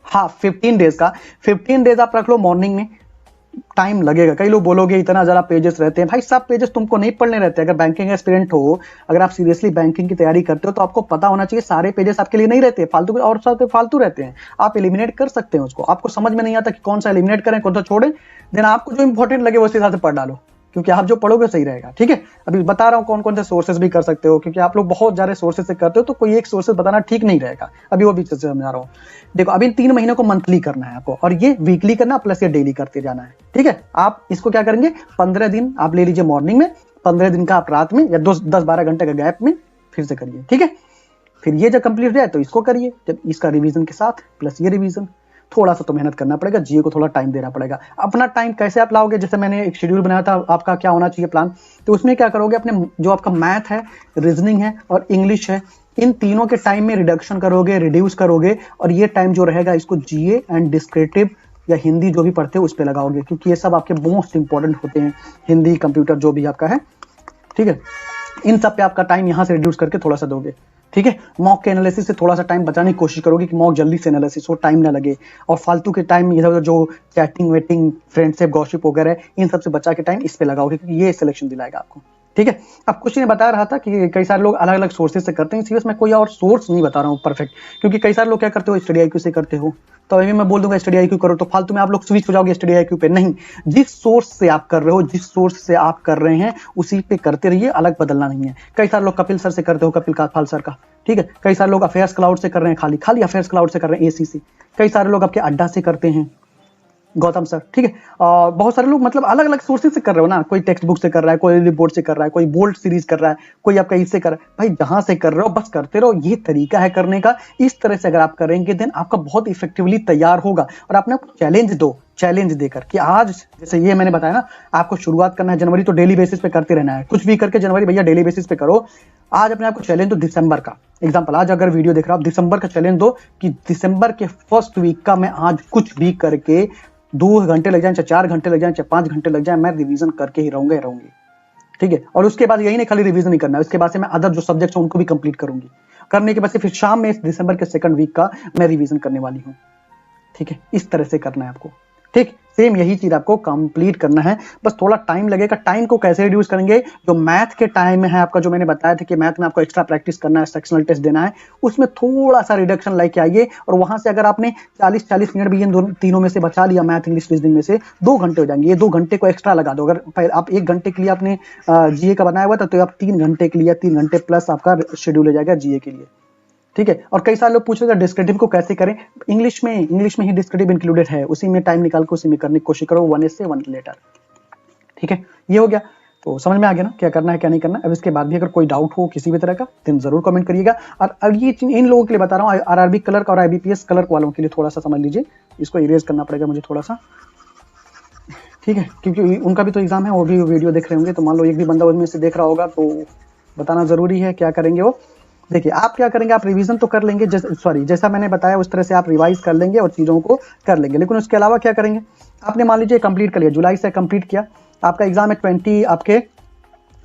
हाँ 15 डेज का, 15 डेज आप रख लो मॉर्निंग में। टाइम लगेगा, कई लोग बोलोगे इतना जरा पेजेस रहते हैं, भाई सब पेजेस तुमको नहीं पढ़ने रहते। अगर बैंकिंग एस्पिरेंट हो, अगर आप सीरियसली बैंकिंग की तैयारी करते हो, तो आपको पता होना चाहिए सारे पेजेस आपके लिए नहीं रहते, फालतू और सब फालतू रहते हैं। आप एलिमिनेट कर सकते हैं उसको, आपको समझ में नहीं आता कि कौन सा एलिमिनेट करें कौन सा छोड़ें, देन आपको जो इंपॉर्टेंट लगे उस हिसाब से पढ़ डालो, क्योंकि आप जो पढ़ोगे सही रहेगा, ठीक है। अभी बता रहा हूं कौन कौन से सोर्सेज भी कर सकते हो, क्योंकि आप लोग बहुत ज्यादा सोर्सेज से करते हो, तो कोई एक सोर्सेज बताना ठीक नहीं रहेगा। अभी वो भी समझा रहा हूं। देखो, अभी 3 महीनों को मंथली करना है आपको, और ये वीकली करना प्लस ये डेली करते जाना है, ठीक है। आप इसको क्या करेंगे, 15 दिन आप ले लीजिए मॉर्निंग में, 15 दिन का आप रात में या 10-12 घंटे का गैप में फिर से करिए, ठीक है। फिर ये जब कंप्लीट हो जाए तो इसको करिए, जब इसका रिवीजन के साथ प्लस ये रिवीजन। थोड़ा सा तो मेहनत करना पड़ेगा, जीए को थोड़ा टाइम देना पड़ेगा। अपना टाइम कैसे आप लाओगे, जैसे मैंने एक शेड्यूल बनाया था आपका क्या होना चाहिए प्लान, तो उसमें क्या करोगे, अपने जो आपका मैथ है, रीजनिंग है और इंग्लिश है, इन तीनों के टाइम में रिडक्शन करोगे, रिड्यूस करोगे, और ये टाइम जो रहेगा इसको जीए एंड डिस्क्रिप्टिव या हिंदी जो भी पढ़ते हो उस पर लगाओगे, क्योंकि ये सब आपके मोस्ट इंपॉर्टेंट होते हैं, हिंदी, कंप्यूटर जो भी आपका है, ठीक है। इन सब पे आपका टाइम यहाँ से रिड्यूस करके थोड़ा सा दोगे, ठीक है। मॉक के एनालिसिस से थोड़ा सा टाइम बचाने की कोशिश करोगे कि मॉक जल्दी से एनालिसिस हो, टाइम ना लगे, और फालतू के टाइम इधर जो चैटिंग वेटिंग फ्रेंडशिप गॉसिप वगैरह इन सब से बचा के टाइम इस पे लगाओगे, क्योंकि ये सिलेक्शन दिलाएगा आपको, ठीक है। अब कुछ नहीं बता रहा था कि कई सारे लोग अलग अलग सोर्सेज से करते हैं, सीरियस मैं कोई और सोर्स नहीं बता रहा हूँ परफेक्ट, क्योंकि कई सारे लोग क्या करते हो, स्टडी आईक्यू से करते हो, तो अभी मैं बोल दूंगा स्टडी आईक्यू करो, तो फालतू में आप लोग स्विच हो जाओगे स्टडी आईक्यू पे। नहीं, जिस सोर्स से आप कर रहे हो, जिस सोर्स से आप कर रहे हैं उसी पे करते रहिए, अलग बदलना नहीं है। कई सारे लोग कपिल सर से करते हो, कपिल काथपाल सर का, ठीक है। कई सारे लोग अफेयर्स क्लाउड से कर रहे हैं, खाली अफेयर्स क्लाउड से कर रहे हैं, एसी से। कई सारे लोग आपके अड्डा से करते हैं, गौतम सर, ठीक है। बहुत सारे लोग मतलब अलग अलग सोर्सेज से कर रहे हो ना, कोई टेक्स्ट बुक से कर रहा है, कोई रिपोर्ट से कर रहा है, कोई बोल्ट सीरीज कर रहा है, कोई आपका इससे कर रहा है। भाई जहां से कर रहे हो बस करते रहो, ये तरीका है करने का। इस तरह से अगर आप करेंगे देन आपका बहुत इफेक्टिवली तैयार होगा। और आपने चैलेंज दो, चैलेंज देकर कि आज जैसे ये मैंने बताया ना, आपको शुरुआत करना है जनवरी तो डेली बेसिस पे करते रहना है, कुछ भी करके जनवरी भैया डेली बेसिस पे करो। आज अपने आपको चैलेंज दो दिसंबर का, एग्जांपल आज अगर वीडियो देख रहा हो आप दिसंबर का चैलेंज दो कि दिसंबर के फर्स्ट वीक का मैं आज कुछ भी करके 2 घंटे लग जाए, चाहे 4 घंटे लग जाए, चाहे 5 घंटे लग जाए, मैं रिवीजन करके ही रहूंगा रहूंगी, ठीक है। और उसके बाद यही नहीं खाली रिवीजन नहीं करना है, उसके बाद से मैं अदर जो सब्जेक्ट्स हैं उनको भी कंप्लीट करूंगी। करने के बाद से फिर शाम में इस दिसंबर के सेकंड वीक का मैं रिवीजन करने वाली हूँ, ठीक है। इस तरह से करना है आपको, ठीक। सेम यही चीज आपको कंप्लीट करना है, बस थोड़ा टाइम लगेगा। टाइम को कैसे रिड्यूस करेंगे, जो मैथ के टाइम में है आपका, जो मैंने बताया था कि मैथ में आपको एक्स्ट्रा प्रैक्टिस करना है, सेक्शनल टेस्ट देना है, उसमें थोड़ा सा रिडक्शन लेके आइए। और वहां से अगर आपने 40-40 मिनट भी इन तीनों में से बचा लिया, मैथ इंग्लिश रीजनिंग में से 2 घंटे हो जाएंगे, ये 2 घंटे को एक्स्ट्रा लगा दो। अगर आप 1 घंटे के लिए आपने जीए का बनाया हुआ था तो आप 3 घंटे के लिए, 3 घंटे प्लस आपका शेड्यूल हो जाएगा जीए के लिए, ठीक है। और कई सारे लोग पूछ रहे थे डिस्क्रिप्टिव को कैसे करें, इंग्लिश में ही डिस्क्रिप्टिव इंक्लूडेड है, उसी में टाइम निकाल के उसी में करने की कोशिश करो, 1 से 1 लेटर, ठीक है। ये हो गया, तो समझ में आ गया ना क्या करना है क्या नहीं करना। अब इसके बाद भी अगर कोई डाउट हो किसी भी तरह का तो जरूर कमेंट करिएगा। और अब ये इन लोगों के लिए बता रहा हूँ, आरआरबी क्लर्क और आईबीपीएस क्लर्क वालों के लिए थोड़ा सा समझ लीजिए, इसको इरेज करना पड़ेगा मुझे थोड़ा सा, ठीक है, क्योंकि उनका भी तो एग्जाम है, वो भी वीडियो देख रहे होंगे। तो मान लो एक भी बंदा उनमें से देख रहा होगा तो बताना जरूरी है क्या करेंगे वो। देखिए आप क्या करेंगे, आप रिवीजन तो कर लेंगे, जैसा मैंने बताया उस तरह से आप रिवाइज कर लेंगे और चीज़ों को कर लेंगे। लेकिन उसके अलावा क्या करेंगे, आपने मान लीजिए कंप्लीट कर लिया, जुलाई से कंप्लीट किया, आपका एग्जाम है 20 आपके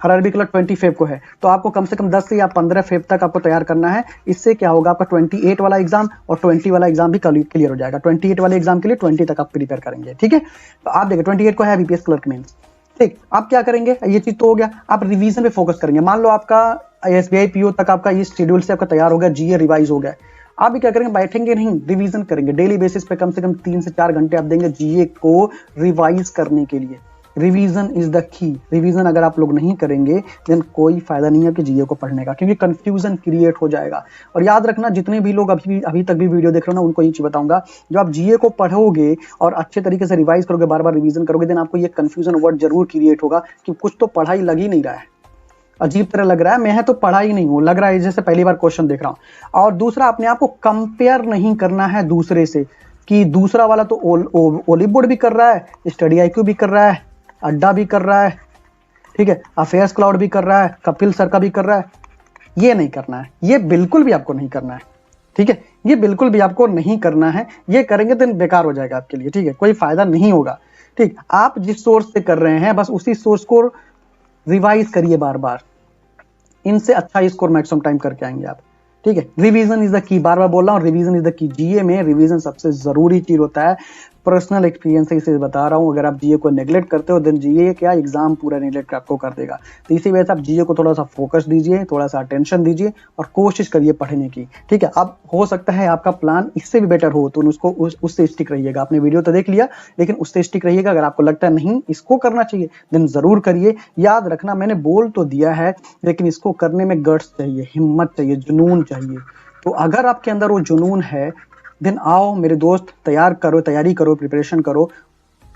आरआरबी क्लर्क 20 फेब को है, तो आपको कम से कम 10 से या 15 फेब तक आपको तैयार करना है। इससे क्या होगा, आपका 28 वाला एग्जाम और 20 वाला एग्जाम भी क्लियर हो जाएगा। 28 वाले एग्जाम के लिए 20 तक आप प्रिपेयर करेंगे, ठीक है। तो आप देखिए 28 को है बीपीएस क्लर्क मेंस, ठीक। आप क्या करेंगे, ये चीज तो हो गया, आप रिवीजन पे फोकस करेंगे। मान लो आपका एसबीआई पीओ तक आपका इस शेड्यूल से आपका तैयार हो गया, जीए रिवाइज हो गया, आप भी क्या करेंगे, बैठेंगे नहीं, रिवीजन करेंगे। डेली बेसिस पे कम से कम 3 से 4 घंटे आप देंगे जीए को रिवाइज करने के लिए। Revision is the key. Revision अगर आप लोग नहीं करेंगे देन कोई फायदा नहीं है कि जीए को पढ़ने का, क्योंकि कंफ्यूजन क्रिएट हो जाएगा। और याद रखना, जितने भी लोग अभी तक भी वीडियो देख रहे हो ना, उनको ये चीज बताऊंगा, जो आप जीए को पढ़ोगे और अच्छे तरीके से रिवाइज करोगे, बार बार रिवीजन करोगे, देन आपको ये कंफ्यूजन वर्ड जरूर क्रिएट होगा कि कुछ तो पढ़ाई लग ही नहीं रहा है, अजीब तरह लग रहा है, मैं तो पढ़ा ही नहीं हूं, लग रहा है जैसे पहली बार क्वेश्चन देख रहा हूं। और दूसरा, अपने आप को कंपेयर नहीं करना है दूसरे से, कि दूसरा वाला तो ओलिव बोर्ड भी कर रहा है, स्टडी आईक्यू भी कर रहा है, अड्डा भी कर रहा है, ठीक है, अफेयर्स क्लाउड भी कर रहा है, कपिल सर का भी कर रहा है। ये नहीं करना है, ये बिल्कुल भी आपको नहीं करना है, ठीक है, ये बिल्कुल भी आपको नहीं करना है। ये करेंगे तो बेकार हो जाएगा आपके लिए, ठीक है, कोई फायदा नहीं होगा, ठीक। आप जिस सोर्स से कर रहे हैं बस उसी सोर्स को रिवाइज करिए बार बार, इनसे अच्छा स्कोर मैक्सिमम टाइम करके आएंगे आप, ठीक है। रिवीजन इज द की, बार बार बोल रहा हूँ, रिवीजन इज द की। जीए में रिवीजन सबसे जरूरी चीज होता है, पर्सनल एक्सपीरियंस से इसे बता रहा हूँ। अगर आप जीए को नेग्लेक्ट करते हो देन जीए क्या एग्जाम पूरा नेग्लेक्ट आपको कर देगा। तो इसी वजह से आप जीए को थोड़ा सा फोकस दीजिए, थोड़ा सा अटेंशन दीजिए और कोशिश करिए पढ़ने की, ठीक है। अब हो सकता है आपका प्लान इससे भी बेटर हो तो उसको उससे स्टिक रहिएगा। आपने वीडियो तो देख लिया, लेकिन उससे स्टिक रहिएगा। अगर आपको लगता है नहीं इसको करना चाहिए देन जरूर करिए। याद रखना, मैंने बोल तो दिया है, लेकिन इसको करने में गट्स चाहिए, हिम्मत चाहिए, जुनून चाहिए। तो अगर आपके अंदर वो जुनून है देन आओ मेरे दोस्त, तैयारी करो, प्रिपरेशन करो।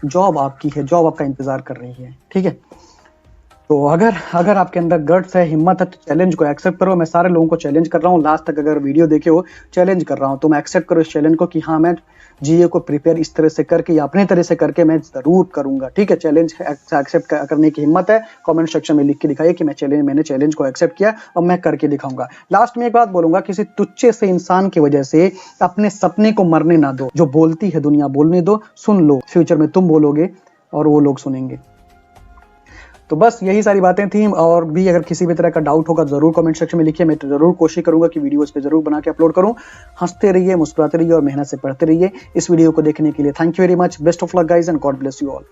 जॉब आपकी है, जॉब आपका इंतजार कर रही है, ठीक है। तो अगर आपके अंदर गट्स है, हिम्मत है, तो चैलेंज को एक्सेप्ट करो। मैं सारे लोगों को चैलेंज कर रहा हूँ, लास्ट तक अगर वीडियो देखे हो चैलेंज कर रहा हूँ, तो मैं एक्सेप्ट करो इस चैलेंज को कि हाँ मैं जीए को प्रिपेयर इस तरह से करके या अपने तरह से करके मैं जरूर करूंगा, ठीक है। चैलेंज एक्सेप्ट करने की हिम्मत है, कमेंट सेक्शन में लिख के दिखाइए कि मैंने चैलेंज को एक्सेप्ट किया और मैं करके दिखाऊंगा। लास्ट में एक बात बोलूंगा, किसी तुच्छे से इंसान की वजह से अपने सपने को मरने ना दो। जो बोलती है दुनिया बोलने दो, सुन लो, फ्यूचर में तुम बोलोगे और वो लोग सुनेंगे। तो बस यही सारी बातें थी। और भी अगर किसी भी तरह का डाउट होगा जरूर कमेंट सेक्शन में लिखिए, मैं तो जरूर कोशिश करूंगा कि वीडियोस पे जरूर बना के अपलोड करूं। हंसते रहिए, मुस्कुराते रहिए और मेहनत से पढ़ते रहिए। इस वीडियो को देखने के लिए thank you very much. Best of luck guys and God bless you all.